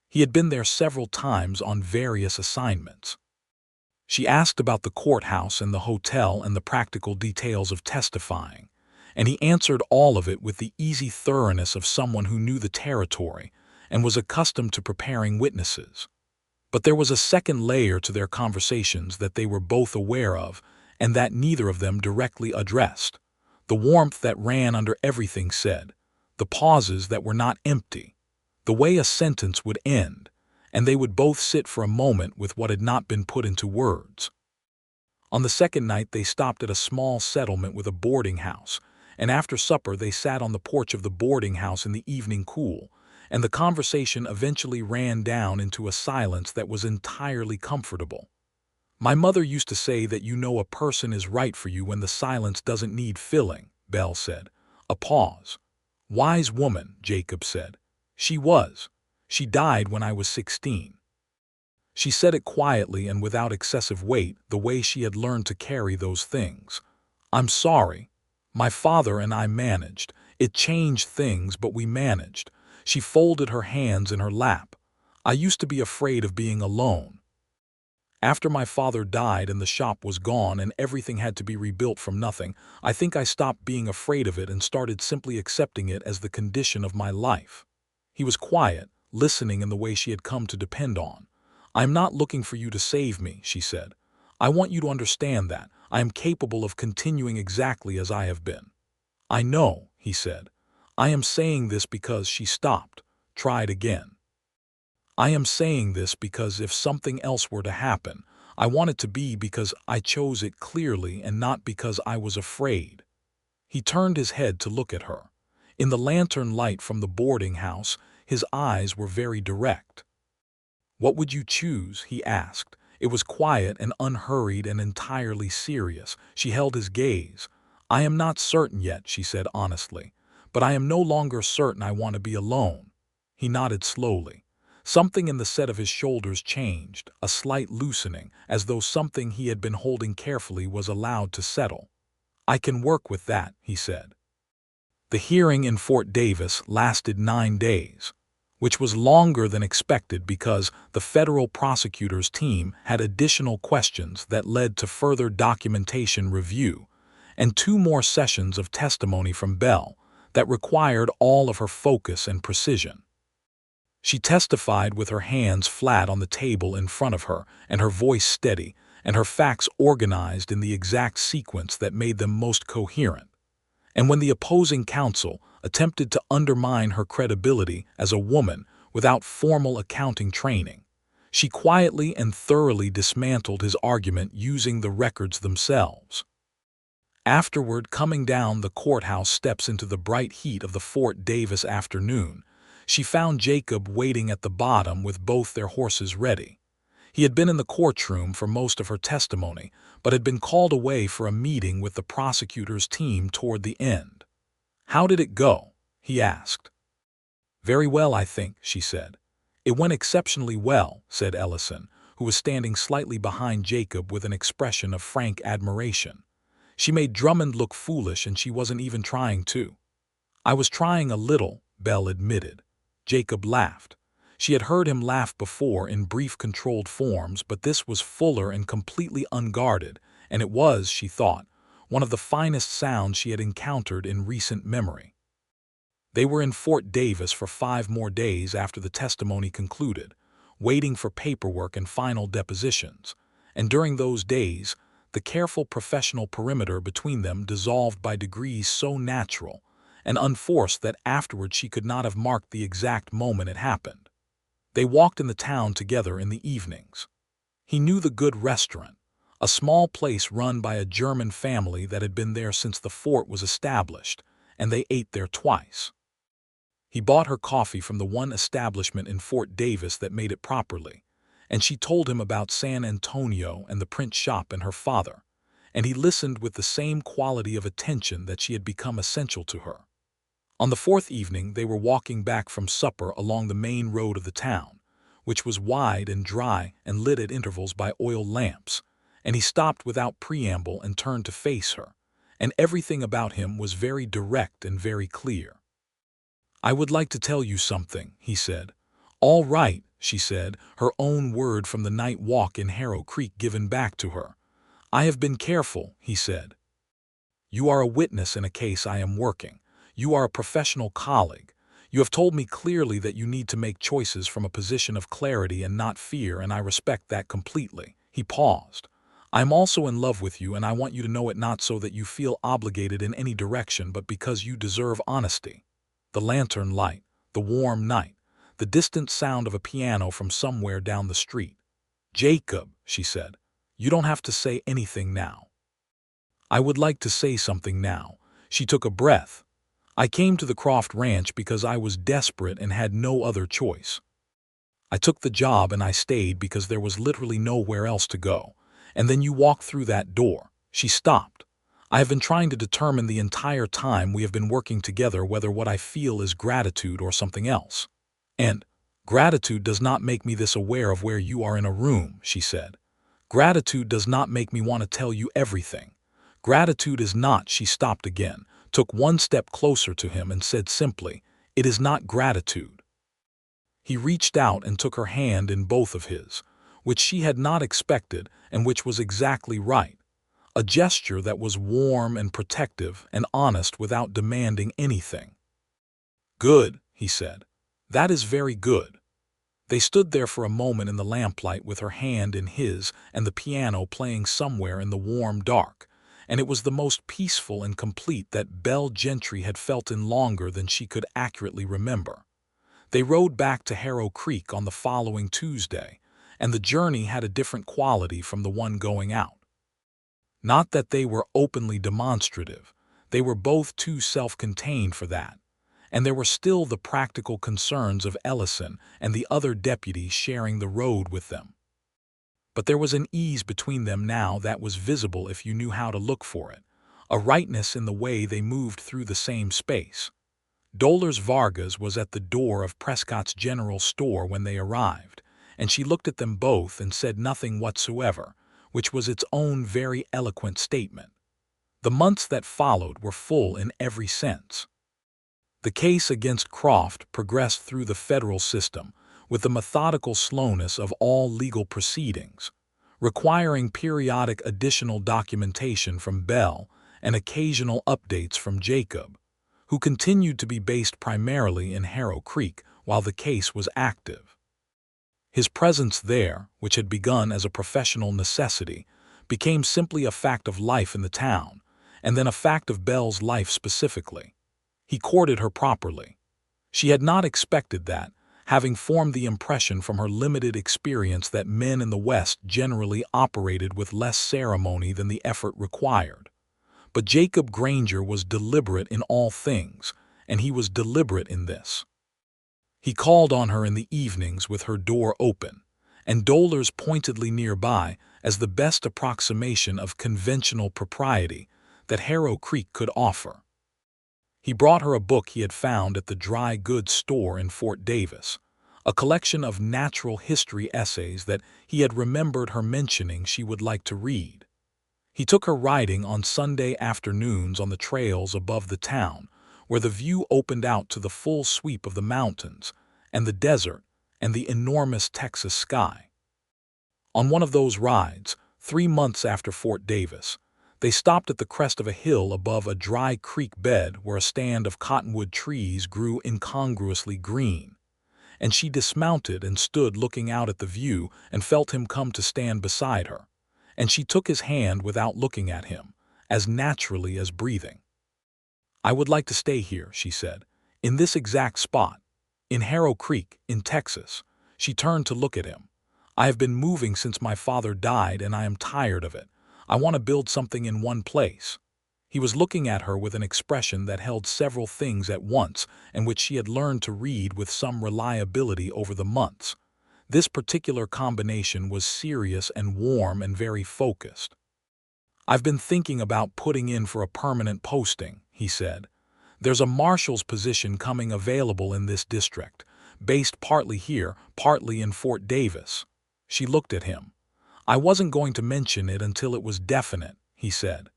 He had been there several times on various assignments. She asked about the courthouse and the hotel and the practical details of testifying, and he answered all of it with the easy thoroughness of someone who knew the territory and was accustomed to preparing witnesses. But there was a second layer to their conversations that they were both aware of, and that neither of them directly addressed. The warmth that ran under everything said, the pauses that were not empty, the way a sentence would end, and they would both sit for a moment with what had not been put into words. On the second night they stopped at a small settlement with a boarding house, and after supper they sat on the porch of the boarding house in the evening cool, and the conversation eventually ran down into a silence that was entirely comfortable. "My mother used to say that you know a person is right for you when the silence doesn't need filling," Belle said. A pause. "Wise woman," Jacob said. "She was. She died when I was 16. She said it quietly and without excessive weight, the way she had learned to carry those things. I'm sorry. My father and I managed. It changed things, but we managed." She folded her hands in her lap. "I used to be afraid of being alone. After my father died and the shop was gone and everything had to be rebuilt from nothing, I think I stopped being afraid of it and started simply accepting it as the condition of my life." He was quiet, listening in the way she had come to depend on. "I am not looking for you to save me," she said. "I want you to understand that I am capable of continuing exactly as I have been." "I know," he said. "I am saying this because," she stopped, tried again. "I am saying this because if something else were to happen, I want it to be because I chose it clearly and not because I was afraid." He turned his head to look at her. In the lantern light from the boarding house, his eyes were very direct. "What would you choose?" he asked. It was quiet and unhurried and entirely serious. She held his gaze. "I am not certain yet," she said honestly, "but I am no longer certain I want to be alone." He nodded slowly. Something in the set of his shoulders changed, a slight loosening, as though something he had been holding carefully was allowed to settle. "I can work with that," he said. The hearing in Fort Davis lasted 9 days, which was longer than expected because the federal prosecutor's team had additional questions that led to further documentation review, and 2 more sessions of testimony from Belle that required all of her focus and precision. She testified with her hands flat on the table in front of her and her voice steady and her facts organized in the exact sequence that made them most coherent. And when the opposing counsel attempted to undermine her credibility as a woman without formal accounting training, she quietly and thoroughly dismantled his argument using the records themselves. Afterward, coming down the courthouse steps into the bright heat of the Fort Davis afternoon, she found Jacob waiting at the bottom with both their horses ready. He had been in the courtroom for most of her testimony, but had been called away for a meeting with the prosecutor's team toward the end. "How did it go?" he asked. "Very well, I think," she said. "It went exceptionally well," said Ellison, who was standing slightly behind Jacob with an expression of frank admiration. "She made Drummond look foolish and she wasn't even trying to." "I was trying a little," Belle admitted. Jacob laughed. She had heard him laugh before in brief controlled forms, but this was fuller and completely unguarded, and it was, she thought, one of the finest sounds she had encountered in recent memory. They were in Fort Davis for 5 more days after the testimony concluded, waiting for paperwork and final depositions, and during those days, the careful professional perimeter between them dissolved by degrees so natural and unforced that afterward she could not have marked the exact moment it happened. They walked in the town together in the evenings. He knew the good restaurant, a small place run by a German family that had been there since the fort was established, and they ate there twice. He bought her coffee from the one establishment in Fort Davis that made it properly, and she told him about San Antonio and the print shop and her father, and he listened with the same quality of attention that she had become essential to her. On the 4th evening they were walking back from supper along the main road of the town, which was wide and dry and lit at intervals by oil lamps, and he stopped without preamble and turned to face her, and everything about him was very direct and very clear. "I would like to tell you something," he said. "All right," she said, her own word from the night walk in Harrow Creek given back to her. "I have been careful," he said. "You are a witness in a case I am working. You are a professional colleague. You have told me clearly that you need to make choices from a position of clarity and not fear, and I respect that completely." He paused. "I am also in love with you, and I want you to know it, not so that you feel obligated in any direction, but because you deserve honesty." The lantern light, the warm night, the distant sound of a piano from somewhere down the street. "Jacob," she said, "you don't have to say anything now." "I would like to say something now." She took a breath. "I came to the Croft Ranch because I was desperate and had no other choice. I took the job and I stayed because there was literally nowhere else to go. And then you walked through that door." She stopped. "I have been trying to determine the entire time we have been working together whether what I feel is gratitude or something else. And gratitude does not make me this aware of where you are in a room," she said. "Gratitude does not make me want to tell you everything. Gratitude is not—" She stopped again, took one step closer to him and said simply, "It is not gratitude." He reached out and took her hand in both of his, which she had not expected and which was exactly right. A gesture that was warm and protective and honest without demanding anything. "Good," he said. "That is very good." They stood there for a moment in the lamplight with her hand in his and the piano playing somewhere in the warm dark, and it was the most peaceful and complete that Belle Gentry had felt in longer than she could accurately remember. They rode back to Harrow Creek on the following Tuesday, and the journey had a different quality from the one going out. Not that they were openly demonstrative, they were both too self-contained for that, and there were still the practical concerns of Ellison and the other deputies sharing the road with them. But there was an ease between them now that was visible if you knew how to look for it, a rightness in the way they moved through the same space. Dolores Vargas was at the door of Prescott's General Store when they arrived, and she looked at them both and said nothing whatsoever, which was its own very eloquent statement. The months that followed were full in every sense. The case against Croft progressed through the federal system with the methodical slowness of all legal proceedings, requiring periodic additional documentation from Belle and occasional updates from Jacob, who continued to be based primarily in Harrow Creek while the case was active. His presence there, which had begun as a professional necessity, became simply a fact of life in the town, and then a fact of Belle's life specifically. He courted her properly. She had not expected that, having formed the impression from her limited experience that men in the West generally operated with less ceremony than the effort required. But Jacob Granger was deliberate in all things, and he was deliberate in this. He called on her in the evenings with her door open, and Dolores pointedly nearby as the best approximation of conventional propriety that Harrow Creek could offer. He brought her a book he had found at the dry goods store in Fort Davis, a collection of natural history essays that he had remembered her mentioning she would like to read. He took her riding on Sunday afternoons on the trails above the town, where the view opened out to the full sweep of the mountains and the desert and the enormous Texas sky. On one of those rides, 3 months after Fort Davis, they stopped at the crest of a hill above a dry creek bed where a stand of cottonwood trees grew incongruously green, and she dismounted and stood looking out at the view and felt him come to stand beside her, and she took his hand without looking at him, as naturally as breathing. "I would like to stay here," she said, "in this exact spot, in Harrow Creek, in Texas." She turned to look at him. "I have been moving since my father died, and I am tired of it. I want to build something in one place." He was looking at her with an expression that held several things at once and which she had learned to read with some reliability over the months. This particular combination was serious and warm and very focused. "I've been thinking about putting in for a permanent posting," he said. "There's a marshal's position coming available in this district, based partly here, partly in Fort Davis." She looked at him. "I wasn't going to mention it until it was definite," he said.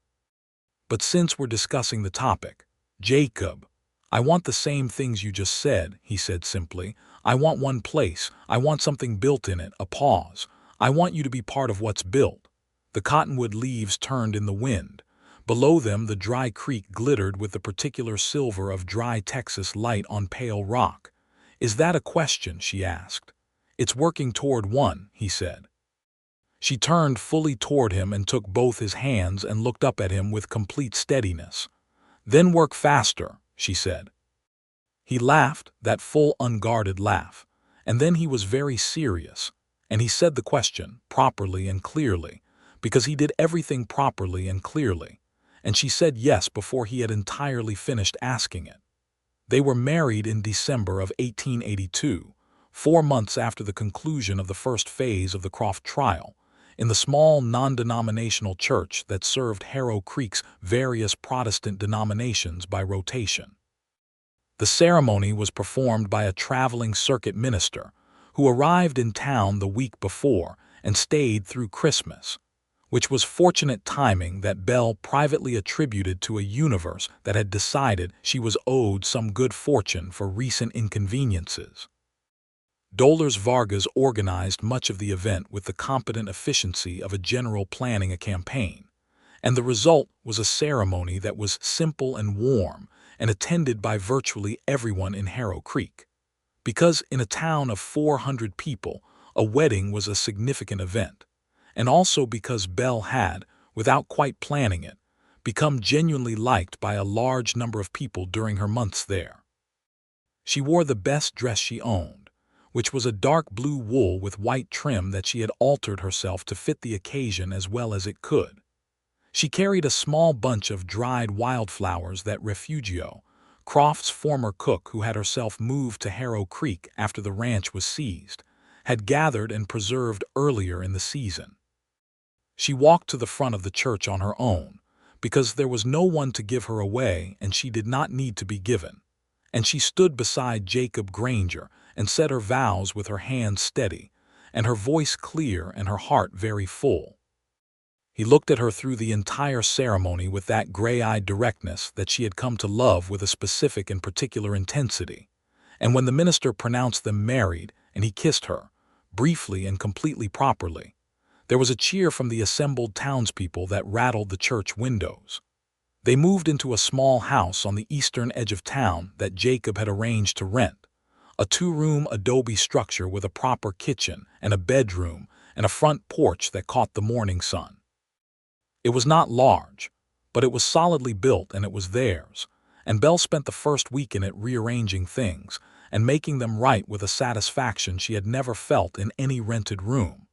"But since we're discussing the topic, Jacob, I want the same things you just said," he said simply. "I want one place. I want something built in it." A pause. "I want you to be part of what's built." The cottonwood leaves turned in the wind, Below them, the dry creek glittered with the particular silver of dry Texas light on pale rock. "Is that a question?" she asked. "It's working toward one," he said. She turned fully toward him and took both his hands and looked up at him with complete steadiness. "Then work faster," she said. He laughed, that full, unguarded laugh, and then he was very serious, and he said the question, properly and clearly, because he did everything properly and clearly, and she said yes before he had entirely finished asking it. They were married in December of 1882, 4 months after the conclusion of the first phase of the Croft trial, in the small non-denominational church that served Harrow Creek's various Protestant denominations by rotation. The ceremony was performed by a traveling circuit minister who arrived in town the week before and stayed through Christmas, which was fortunate timing that Belle privately attributed to a universe that had decided she was owed some good fortune for recent inconveniences. Dolores Vargas organized much of the event with the competent efficiency of a general planning a campaign, and the result was a ceremony that was simple and warm and attended by virtually everyone in Harrow Creek. Because in a town of 400 people, a wedding was a significant event, and also because Belle had, without quite planning it, become genuinely liked by a large number of people during her months there. She wore the best dress she owned, which was a dark blue wool with white trim that she had altered herself to fit the occasion as well as it could. She carried a small bunch of dried wildflowers that Refugio, Croft's former cook who had herself moved to Harrow Creek after the ranch was seized, had gathered and preserved earlier in the season. She walked to the front of the church on her own, because there was no one to give her away and she did not need to be given, and she stood beside Jacob Granger and said her vows with her hands steady, and her voice clear and her heart very full. He looked at her through the entire ceremony with that gray-eyed directness that she had come to love with a specific and particular intensity, and when the minister pronounced them married and he kissed her, briefly and completely properly, there was a cheer from the assembled townspeople that rattled the church windows. They moved into a small house on the eastern edge of town that Jacob had arranged to rent, a 2-room adobe structure with a proper kitchen and a bedroom and a front porch that caught the morning sun. It was not large, but it was solidly built and it was theirs, and Belle spent the first week in it rearranging things and making them right with a satisfaction she had never felt in any rented room.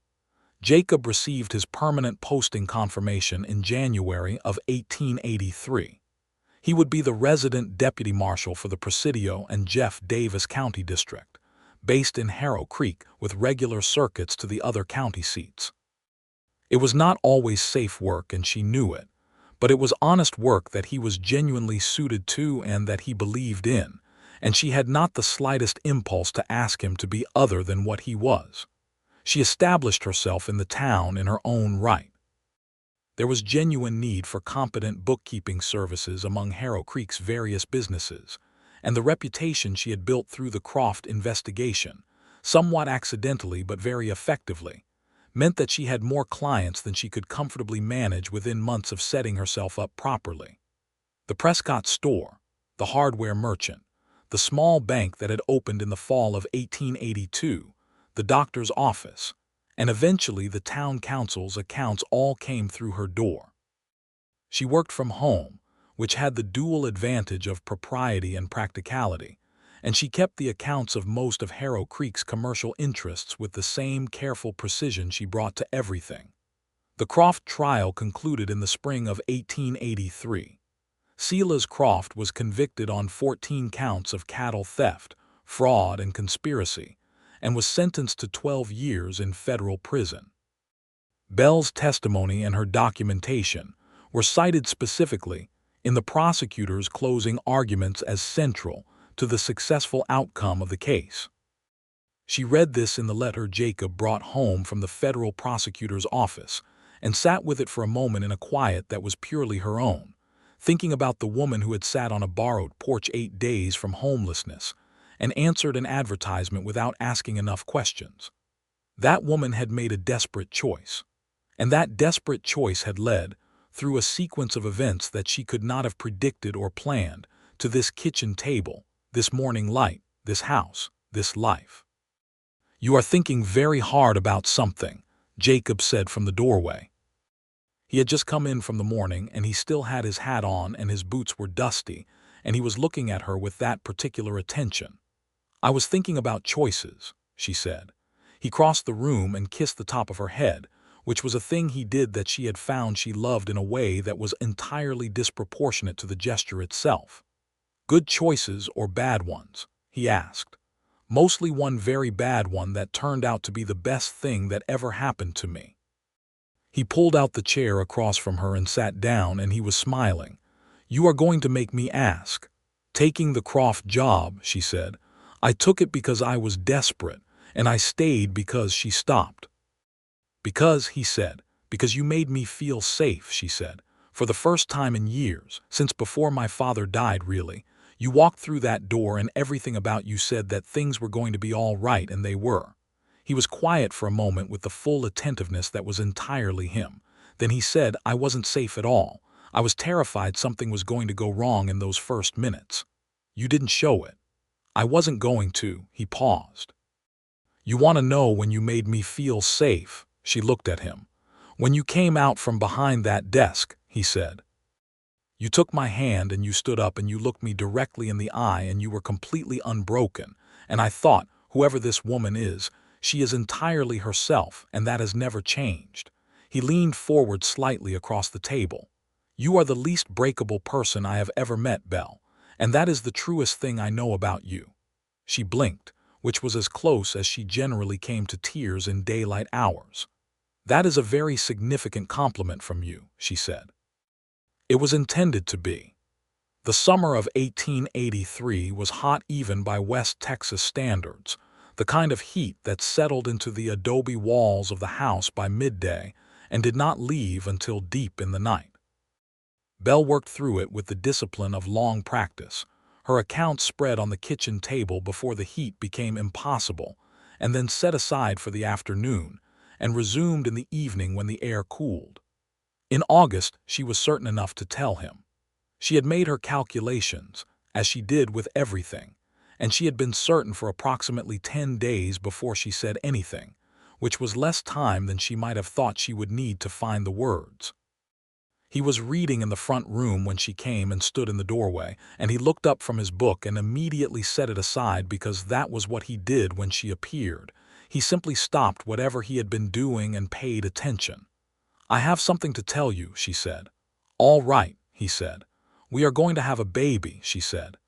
Jacob received his permanent posting confirmation in January of 1883. He would be the resident deputy marshal for the Presidio and Jeff Davis County District, based in Harrow Creek with regular circuits to the other county seats. It was not always safe work and she knew it, but it was honest work that he was genuinely suited to and that he believed in, and she had not the slightest impulse to ask him to be other than what he was. She established herself in the town in her own right. There was genuine need for competent bookkeeping services among Harrow Creek's various businesses, and the reputation she had built through the Croft investigation, somewhat accidentally but very effectively, meant that she had more clients than she could comfortably manage within months of setting herself up properly. The Prescott store, the hardware merchant, the small bank that had opened in the fall of 1882, the doctor's office, and eventually the town council's accounts all came through her door. She worked from home, which had the dual advantage of propriety and practicality, and she kept the accounts of most of Harrow Creek's commercial interests with the same careful precision she brought to everything. The Croft trial concluded in the spring of 1883. Silas Croft was convicted on 14 counts of cattle theft, fraud, and conspiracy, and was sentenced to 12 years in federal prison. Belle's testimony and her documentation were cited specifically in the prosecutor's closing arguments as central to the successful outcome of the case. She read this in the letter Jacob brought home from the federal prosecutor's office and sat with it for a moment in a quiet that was purely her own, thinking about the woman who had sat on a borrowed porch 8 days from homelessness and answered an advertisement without asking enough questions. That woman had made a desperate choice, and that desperate choice had led, through a sequence of events that she could not have predicted or planned, to this kitchen table, this morning light, this house, this life. "You are thinking very hard about something," Jacob said from the doorway. He had just come in from the morning, and he still had his hat on and his boots were dusty, and he was looking at her with that particular attention. "I was thinking about choices," she said. He crossed the room and kissed the top of her head, which was a thing he did that she had found she loved in a way that was entirely disproportionate to the gesture itself. "Good choices or bad ones?" he asked. "Mostly one very bad one that turned out to be the best thing that ever happened to me." He pulled out the chair across from her and sat down, and he was smiling. "You are going to make me ask." "Taking the Croft job," she said. "I took it because I was desperate, and I stayed because she stopped." "Because," he said, "because you made me feel safe," she said. "For the first time in years, since before my father died really, you walked through that door and everything about you said that things were going to be all right, and they were." He was quiet for a moment with the full attentiveness that was entirely him. Then he said, "I wasn't safe at all. I was terrified something was going to go wrong in those first minutes. You didn't show it." "I wasn't going to." He paused. "You want to know when you made me feel safe?" She looked at him. "When you came out from behind that desk," he said. "You took my hand and you stood up and you looked me directly in the eye and you were completely unbroken, and I thought, whoever this woman is, she is entirely herself, and that has never changed." He leaned forward slightly across the table. "You are the least breakable person I have ever met, Belle, and that is the truest thing I know about you." She blinked, which was as close as she generally came to tears in daylight hours. "That is a very significant compliment from you," she said. "It was intended to be." The summer of 1883 was hot even by West Texas standards, the kind of heat that settled into the adobe walls of the house by midday and did not leave until deep in the night. Belle worked through it with the discipline of long practice. Her accounts spread on the kitchen table before the heat became impossible, and then set aside for the afternoon, and resumed in the evening when the air cooled. In August, she was certain enough to tell him. She had made her calculations, as she did with everything, and she had been certain for approximately 10 days before she said anything, which was less time than she might have thought she would need to find the words. He was reading in the front room when she came and stood in the doorway, and he looked up from his book and immediately set it aside because that was what he did when she appeared. He simply stopped whatever he had been doing and paid attention. "I have something to tell you," she said. "All right," he said. "We are going to have a baby," she said.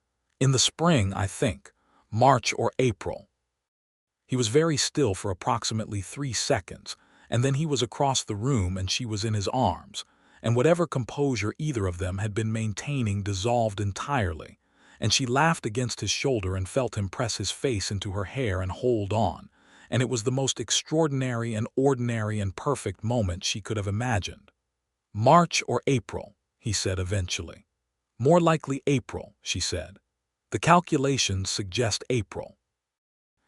"In the spring, I think. March or April." He was very still for approximately 3 seconds, and then he was across the room and she was in his arms, and whatever composure either of them had been maintaining dissolved entirely, and she laughed against his shoulder and felt him press his face into her hair and hold on, and it was the most extraordinary and ordinary and perfect moment she could have imagined. "March or April," he said eventually. "More likely April," she said. "The calculations suggest April."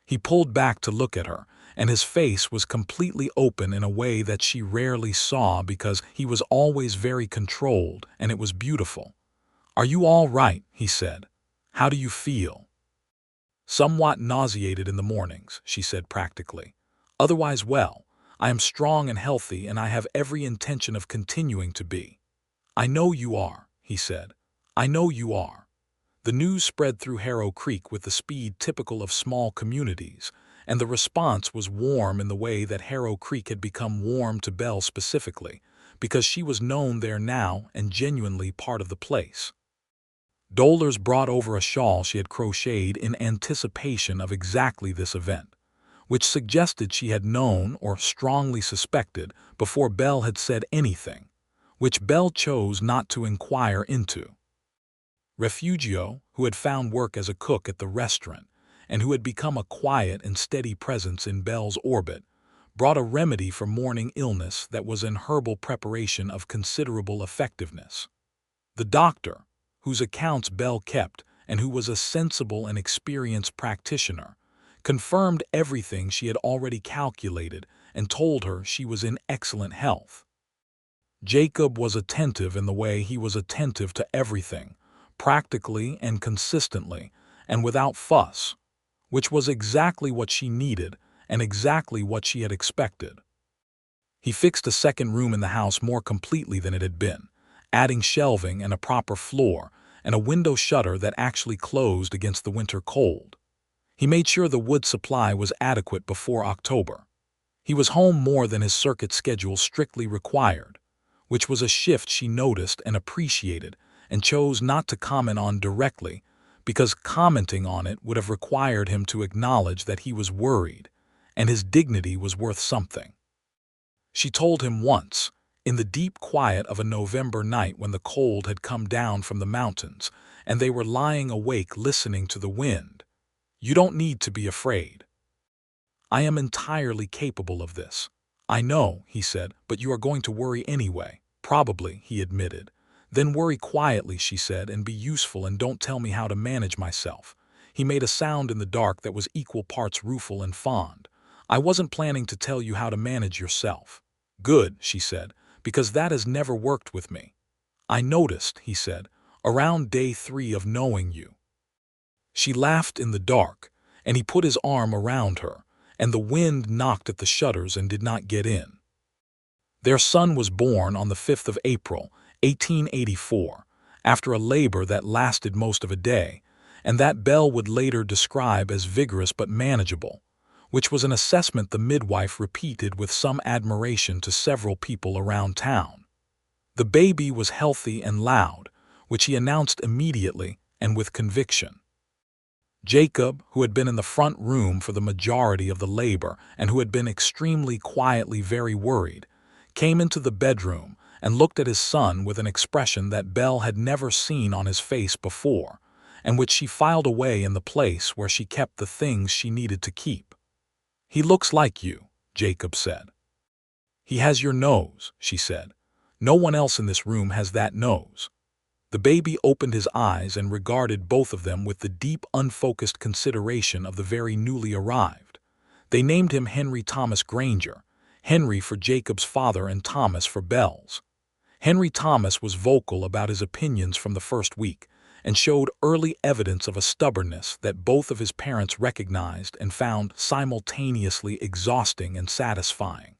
He pulled back to look at her, and his face was completely open in a way that she rarely saw because he was always very controlled, and it was beautiful. "Are you all right?" he said. "How do you feel?" "Somewhat nauseated in the mornings," she said practically. "Otherwise well. I am strong and healthy, and I have every intention of continuing to be." "I know you are," he said. "I know you are." The news spread through Harrow Creek with the speed typical of small communities, and the response was warm in the way that Harrow Creek had become warm to Belle specifically, because she was known there now and genuinely part of the place. Dolers brought over a shawl she had crocheted in anticipation of exactly this event, which suggested she had known or strongly suspected before Belle had said anything, which Belle chose not to inquire into. Refugio, who had found work as a cook at the restaurant, and who had become a quiet and steady presence in Belle's orbit, brought a remedy for morning illness that was an herbal preparation of considerable effectiveness. The doctor, whose accounts Belle kept and who was a sensible and experienced practitioner, confirmed everything she had already calculated and told her she was in excellent health. Jacob was attentive in the way he was attentive to everything, practically and consistently, and without fuss, which was exactly what she needed and exactly what she had expected. He fixed a second room in the house more completely than it had been, adding shelving and a proper floor and a window shutter that actually closed against the winter cold. He made sure the wood supply was adequate before October. He was home more than his circuit schedule strictly required, which was a shift she noticed and appreciated and chose not to comment on directly because commenting on it would have required him to acknowledge that he was worried and his dignity was worth something. She told him once, in the deep quiet of a November night when the cold had come down from the mountains and they were lying awake listening to the wind, "You don't need to be afraid. I am entirely capable of this." "I know," he said, "but you are going to worry anyway." "Probably," he admitted. "Then worry quietly," she said, "and be useful and don't tell me how to manage myself." He made a sound in the dark that was equal parts rueful and fond. "I wasn't planning to tell you how to manage yourself." "Good," she said, "because that has never worked with me." "I noticed," he said, "around day 3 of knowing you." She laughed in the dark, and he put his arm around her, and the wind knocked at the shutters and did not get in. Their son was born on the 5th of April, 1884, after a labor that lasted most of a day, and that Belle would later describe as vigorous but manageable, which was an assessment the midwife repeated with some admiration to several people around town. The baby was healthy and loud, which he announced immediately and with conviction. Jacob, who had been in the front room for the majority of the labor and who had been extremely quietly very worried, came into the bedroom and looked at his son with an expression that Belle had never seen on his face before, and which she filed away in the place where she kept the things she needed to keep. "He looks like you," Jacob said. "He has your nose," she said. "No one else in this room has that nose." The baby opened his eyes and regarded both of them with the deep, unfocused consideration of the very newly arrived. They named him Henry Thomas Granger, Henry for Jacob's father and Thomas for Belle's. Henry Thomas was vocal about his opinions from the first week and showed early evidence of a stubbornness that both of his parents recognized and found simultaneously exhausting and satisfying.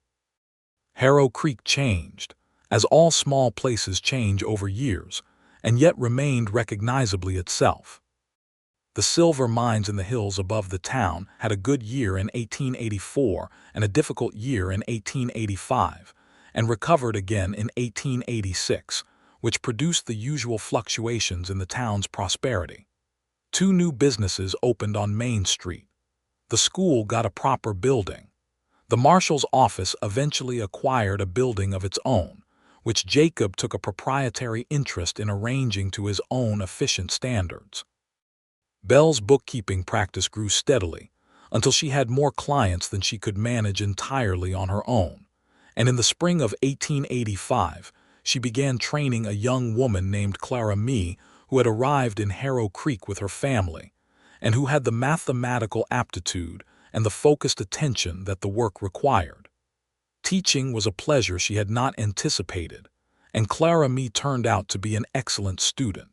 Harrow Creek changed, as all small places change over years, and yet remained recognizably itself. The silver mines in the hills above the town had a good year in 1884 and a difficult year in 1885, and recovered again in 1886, which produced the usual fluctuations in the town's prosperity. 2 new businesses opened on Main Street. The school got a proper building. The marshal's office eventually acquired a building of its own, which Jacob took a proprietary interest in arranging to his own efficient standards. Belle's bookkeeping practice grew steadily until she had more clients than she could manage entirely on her own, and in the spring of 1885 she began training a young woman named Clara Mee who had arrived in Harrow Creek with her family and who had the mathematical aptitude and the focused attention that the work required. Teaching was a pleasure she had not anticipated, and Clara Mee turned out to be an excellent student.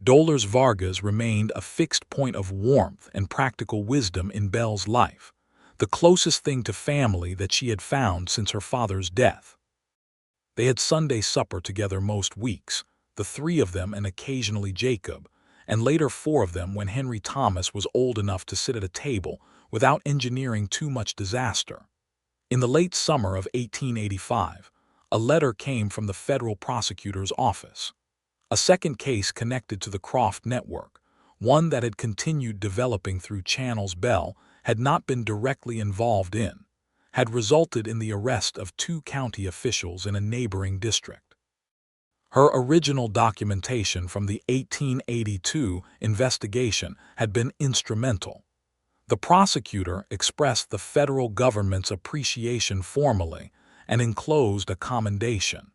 Dolores Vargas remained a fixed point of warmth and practical wisdom in Belle's life, the closest thing to family that she had found since her father's death. They had Sunday supper together most weeks, the 3 of them and occasionally Jacob, and later 4 of them when Henry Thomas was old enough to sit at a table without engineering too much disaster. In the late summer of 1885, a letter came from the federal prosecutor's office. A second case connected to the Croft network, one that had continued developing through channels Belle had not been directly involved in, had resulted in the arrest of 2 county officials in a neighboring district. Her original documentation from the 1882 investigation had been instrumental. The prosecutor expressed the federal government's appreciation formally and enclosed a commendation.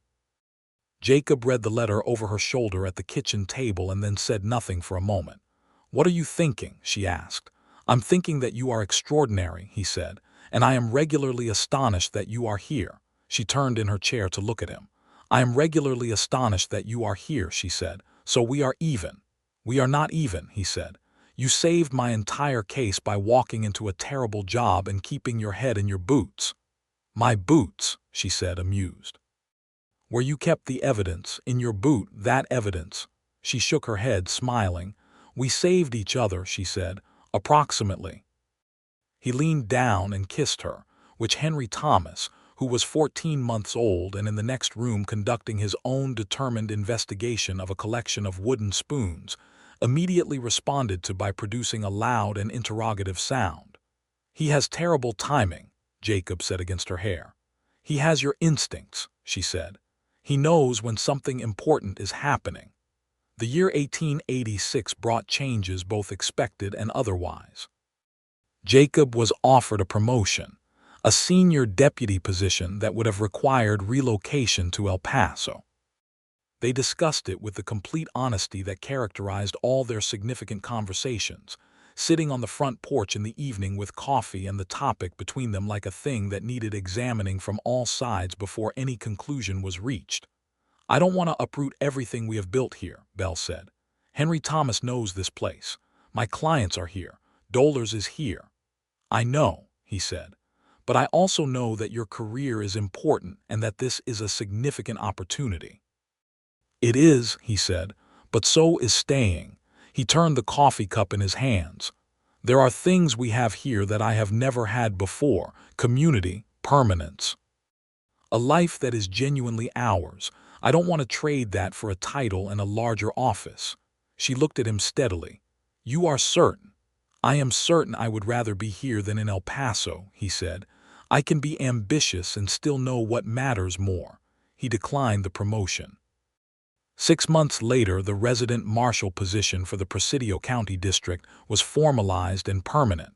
Jacob read the letter over her shoulder at the kitchen table and then said nothing for a moment. "What are you thinking?" she asked. "I'm thinking that you are extraordinary," he said, "and I am regularly astonished that you are here." She turned in her chair to look at him. I am regularly astonished that you are here, she said. So we are even. We are not even, he said. You saved my entire case by walking into a terrible job and keeping your head in your boots. My boots, she said, amused. Where you kept the evidence, in your boot, that evidence. She shook her head, smiling. We saved each other, she said, approximately. He leaned down and kissed her, which Henry Thomas, who was 14 months old and in the next room conducting his own determined investigation of a collection of wooden spoons, immediately responded to by producing a loud and interrogative sound. He has terrible timing, Jacob said against her hair. He has your instincts, she said. He knows when something important is happening. The year 1886 brought changes both expected and otherwise. Jacob was offered a promotion, a senior deputy position that would have required relocation to El Paso. They discussed it with the complete honesty that characterized all their significant conversations, sitting on the front porch in the evening with coffee and the topic between them like a thing that needed examining from all sides before any conclusion was reached. I don't want to uproot everything we have built here, Belle said. Henry Thomas knows this place. My clients are here. Dollars is here. I know, he said, but I also know that your career is important and that this is a significant opportunity. It is, he said, but so is staying. He turned the coffee cup in his hands. There are things we have here that I have never had before: community, permanence. A life that is genuinely ours. I don't want to trade that for a title and a larger office. She looked at him steadily. You are certain? I am certain I would rather be here than in El Paso, he said. I can be ambitious and still know what matters more. He declined the promotion. 6 months later, the resident marshal position for the Presidio County District was formalized and permanent,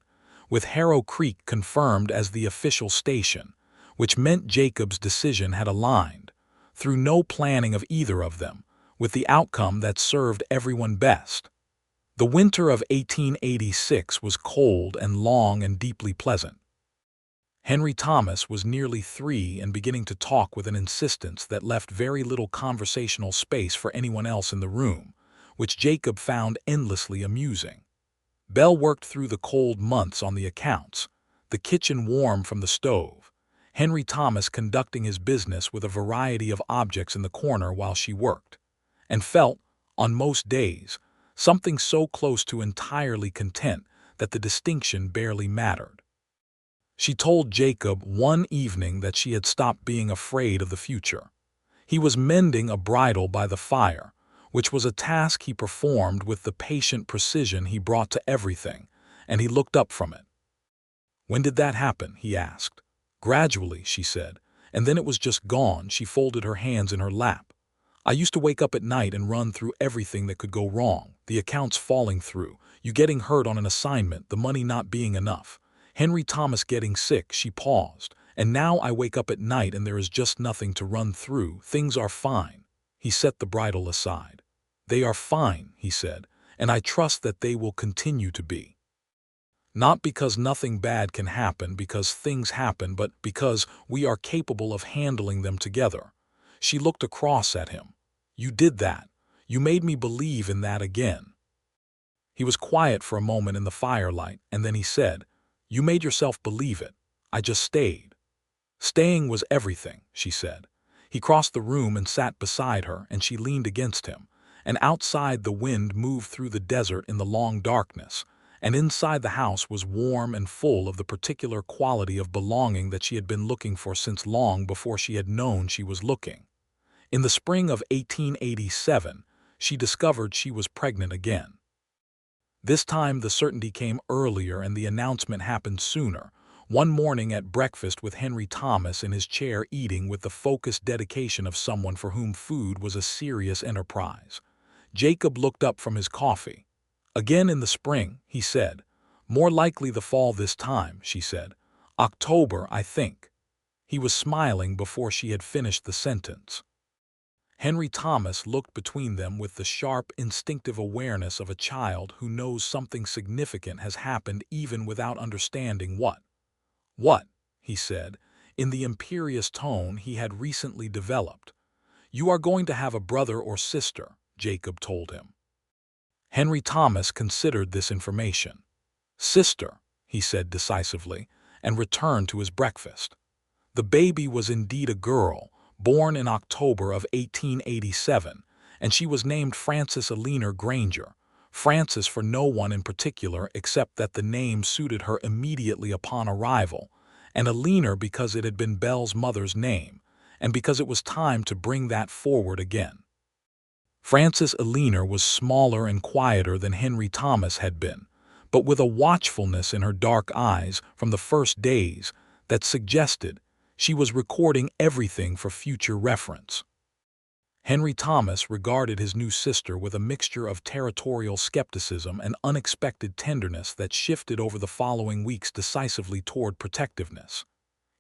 with Harrow Creek confirmed as the official station, which meant Jacob's decision had aligned, through no planning of either of them, with the outcome that served everyone best. The winter of 1886 was cold and long and deeply pleasant. Henry Thomas was nearly 3 and beginning to talk with an insistence that left very little conversational space for anyone else in the room, which Jacob found endlessly amusing. Belle worked through the cold months on the accounts, the kitchen warm from the stove, Henry Thomas conducting his business with a variety of objects in the corner while she worked, and felt, on most days, something so close to entirely content that the distinction barely mattered. She told Jacob one evening that she had stopped being afraid of the future. He was mending a bridle by the fire, which was a task he performed with the patient precision he brought to everything, and he looked up from it. When did that happen? He asked. Gradually, she said, and then it was just gone. She folded her hands in her lap. I used to wake up at night and run through everything that could go wrong, the accounts falling through, you getting hurt on an assignment, the money not being enough, Henry Thomas getting sick. She paused. And now I wake up at night and there is just nothing to run through. Things are fine. He set the bridle aside. They are fine, he said, and I trust that they will continue to be. Not because nothing bad can happen, because things happen, but because we are capable of handling them together. She looked across at him. You did that. You made me believe in that again. He was quiet for a moment in the firelight, and then he said, You made yourself believe it. I just stayed. Staying was everything, she said. He crossed the room and sat beside her, and she leaned against him, and outside the wind moved through the desert in the long darkness, and inside the house was warm and full of the particular quality of belonging that she had been looking for since long before she had known she was looking. In the spring of 1887, she discovered she was pregnant again. This time the certainty came earlier and the announcement happened sooner, one morning at breakfast with Henry Thomas in his chair eating with the focused dedication of someone for whom food was a serious enterprise. Jacob looked up from his coffee. Again in the spring, he said. More likely the fall this time, she said. October, I think. He was smiling before she had finished the sentence. Henry Thomas looked between them with the sharp, instinctive awareness of a child who knows something significant has happened even without understanding what. What? He said, in the imperious tone he had recently developed. "You are going to have a brother or sister," Jacob told him. Henry Thomas considered this information. "Sister," he said decisively, and returned to his breakfast. The baby was indeed a girl, born in October of 1887, and she was named Frances Eleanor Granger. Frances for no one in particular except that the name suited her immediately upon arrival, and Eleanor because it had been Belle's mother's name, and because it was time to bring that forward again. Frances Eleanor was smaller and quieter than Henry Thomas had been, but with a watchfulness in her dark eyes from the first days that suggested she was recording everything for future reference. Henry Thomas regarded his new sister with a mixture of territorial skepticism and unexpected tenderness that shifted over the following weeks decisively toward protectiveness.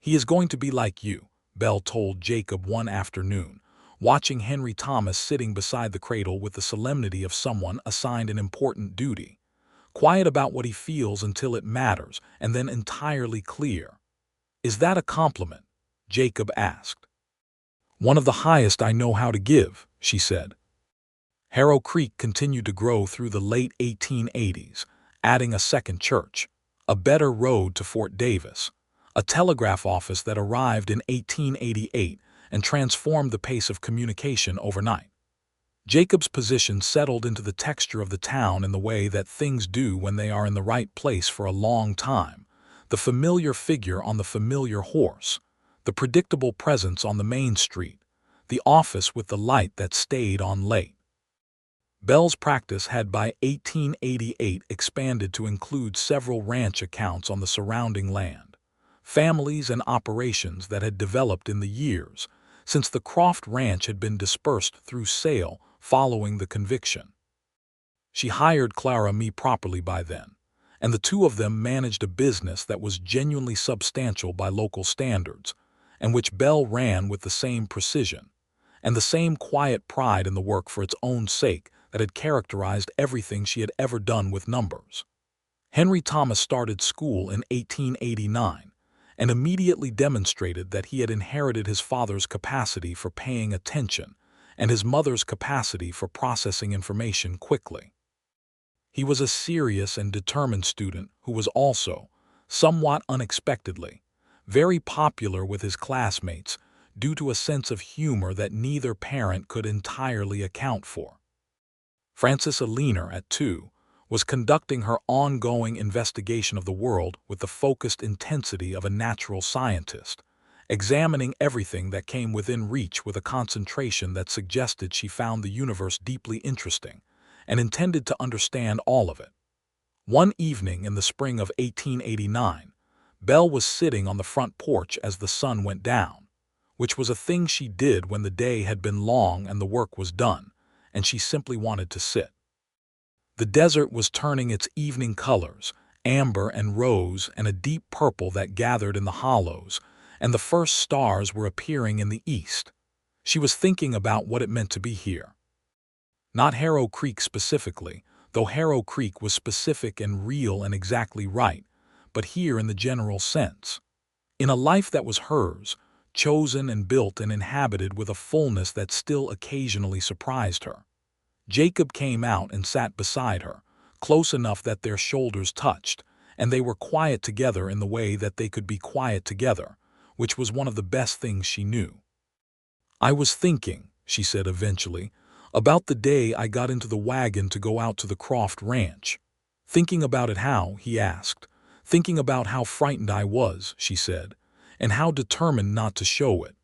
"He is going to be like you," Belle told Jacob one afternoon, watching Henry Thomas sitting beside the cradle with the solemnity of someone assigned an important duty. "Quiet about what he feels until it matters, and then entirely clear." "Is that a compliment?" Jacob asked. "One of the highest I know how to give," she said. Harrow Creek continued to grow through the late 1880s, adding a second church, a better road to Fort Davis, a telegraph office that arrived in 1888 and transformed the pace of communication overnight. Jacob's position settled into the texture of the town in the way that things do when they are in the right place for a long time, the familiar figure on the familiar horse, the predictable presence on the main street, the office with the light that stayed on late. Belle's practice had by 1888 expanded to include several ranch accounts on the surrounding land, families and operations that had developed in the years since the Croft Ranch had been dispersed through sale following the conviction. She hired Clara Me properly by then, and the two of them managed a business that was genuinely substantial by local standards, and which Belle ran with the same precision and the same quiet pride in the work for its own sake that had characterized everything she had ever done with numbers. Henry Thomas started school in 1889 and immediately demonstrated that he had inherited his father's capacity for paying attention and his mother's capacity for processing information quickly. He was a serious and determined student who was also, somewhat unexpectedly, very popular with his classmates due to a sense of humor that neither parent could entirely account for. Frances Eleanor, at 2, was conducting her ongoing investigation of the world with the focused intensity of a natural scientist, examining everything that came within reach with a concentration that suggested she found the universe deeply interesting and intended to understand all of it. One evening in the spring of 1889, Belle was sitting on the front porch as the sun went down, which was a thing she did when the day had been long and the work was done, and she simply wanted to sit. The desert was turning its evening colors, amber and rose and a deep purple that gathered in the hollows, and the first stars were appearing in the east. She was thinking about what it meant to be here. Not Harrow Creek specifically, though Harrow Creek was specific and real and exactly right, but here in the general sense. In a life that was hers, chosen and built and inhabited with a fullness that still occasionally surprised her. Jacob came out and sat beside her, close enough that their shoulders touched, and they were quiet together in the way that they could be quiet together, which was one of the best things she knew. "I was thinking," she said eventually, "about the day I got into the wagon to go out to the Croft Ranch." "Thinking about it how?" he asked. "Thinking about how frightened I was," she said, "and how determined not to show it.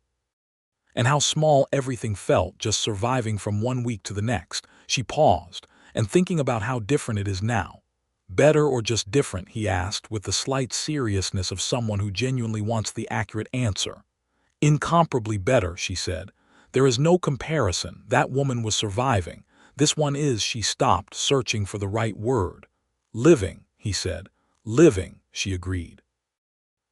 And how small everything felt just surviving from one week to the next." She paused, "and thinking about how different it is now." "Better or just different?" he asked with the slight seriousness of someone who genuinely wants the accurate answer. "Incomparably better," she said. "There is no comparison. That woman was surviving. This one is—" She stopped, searching for the right word. "Living," he said. "Living," she agreed.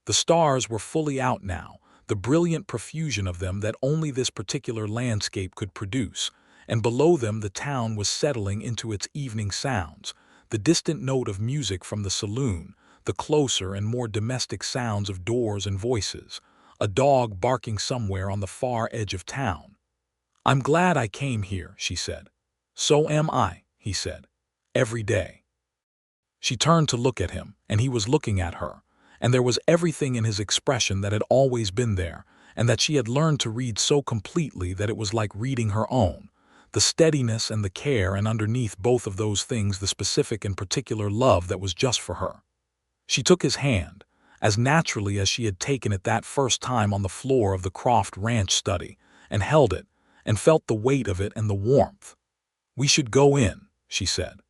The stars were fully out now, the brilliant profusion of them that only this particular landscape could produce, and below them the town was settling into its evening sounds, the distant note of music from the saloon, the closer and more domestic sounds of doors and voices, a dog barking somewhere on the far edge of town. "I'm glad I came here," she said. "So am I," he said. "Every day." She turned to look at him, and he was looking at her, and there was everything in his expression that had always been there, and that she had learned to read so completely that it was like reading her own. The steadiness and the care, and underneath both of those things the specific and particular love that was just for her. She took his hand, as naturally as she had taken it that first time on the floor of the Croft Ranch study, and held it, and felt the weight of it and the warmth. "We should go in," she said.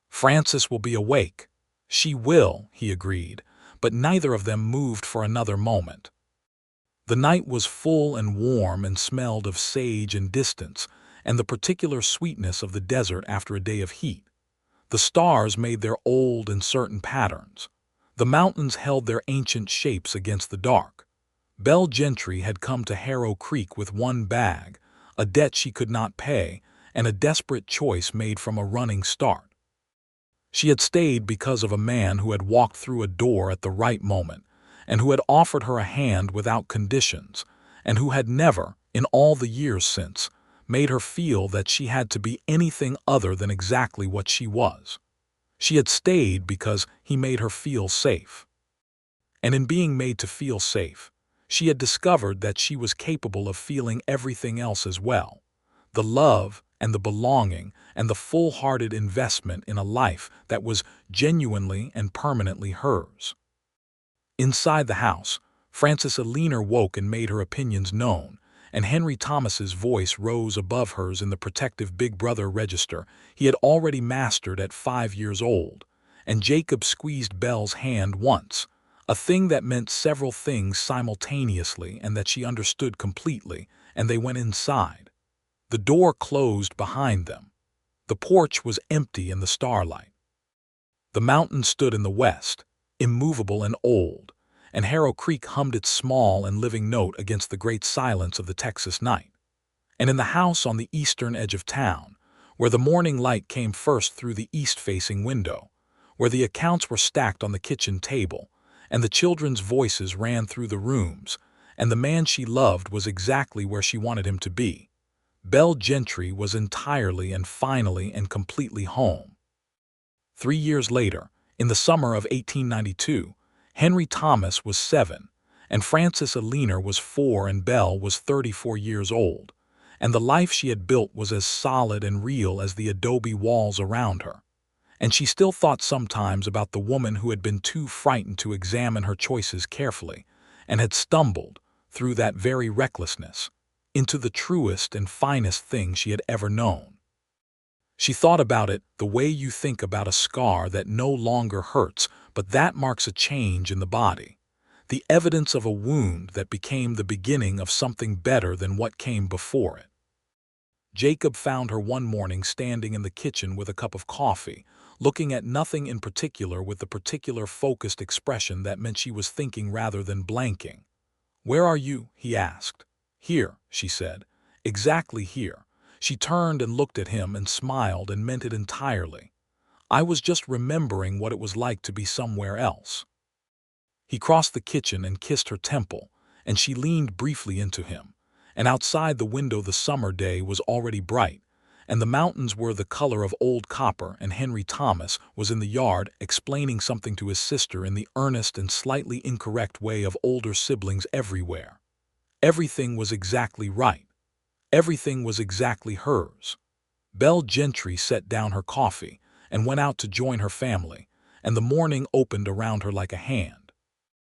"Frances will be awake." "She will," he agreed, but neither of them moved for another moment. The night was full and warm and smelled of sage and distance, and the particular sweetness of the desert after a day of heat. The stars made their old and certain patterns. The mountains held their ancient shapes against the dark. Belle Gentry had come to Harrow Creek with one bag, a debt she could not pay, and a desperate choice made from a running start. She had stayed because of a man who had walked through a door at the right moment, and who had offered her a hand without conditions, and who had never, in all the years since, made her feel that she had to be anything other than exactly what she was. She had stayed because he made her feel safe. And in being made to feel safe, she had discovered that she was capable of feeling everything else as well. The love and the belonging and the full-hearted investment in a life that was genuinely and permanently hers. Inside the house, Frances Aliner woke and made her opinions known, and Henry Thomas's voice rose above hers in the protective Big Brother register he had already mastered at 5 years old, and Jacob squeezed Belle's hand once, a thing that meant several things simultaneously and that she understood completely, and they went inside. The door closed behind them. The porch was empty in the starlight. The mountain stood in the west, immovable and old, and Harrow Creek hummed its small and living note against the great silence of the Texas night. And in the house on the eastern edge of town, where the morning light came first through the east-facing window, where the accounts were stacked on the kitchen table, and the children's voices ran through the rooms, and the man she loved was exactly where she wanted him to be, Belle Gentry was entirely and finally and completely home. 3 years later, in the summer of 1892, Henry Thomas was 7, and Frances Aliner was 4, and Belle was 34 years old, and the life she had built was as solid and real as the adobe walls around her. And she still thought sometimes about the woman who had been too frightened to examine her choices carefully, and had stumbled, through that very recklessness, into the truest and finest thing she had ever known. She thought about it the way you think about a scar that no longer hurts, but that marks a change in the body, the evidence of a wound that became the beginning of something better than what came before it. Jacob found her one morning standing in the kitchen with a cup of coffee, looking at nothing in particular with the particular focused expression that meant she was thinking rather than blanking. "Where are you?" he asked. "Here," she said. "Exactly here." She turned and looked at him and smiled and meant it entirely. "I was just remembering what it was like to be somewhere else." He crossed the kitchen and kissed her temple, and she leaned briefly into him, and outside the window the summer day was already bright, and the mountains were the color of old copper, and Henry Thomas was in the yard explaining something to his sister in the earnest and slightly incorrect way of older siblings everywhere. Everything was exactly right. Everything was exactly hers. Belle Gentry set down her coffee and went out to join her family, and the morning opened around her like a hand.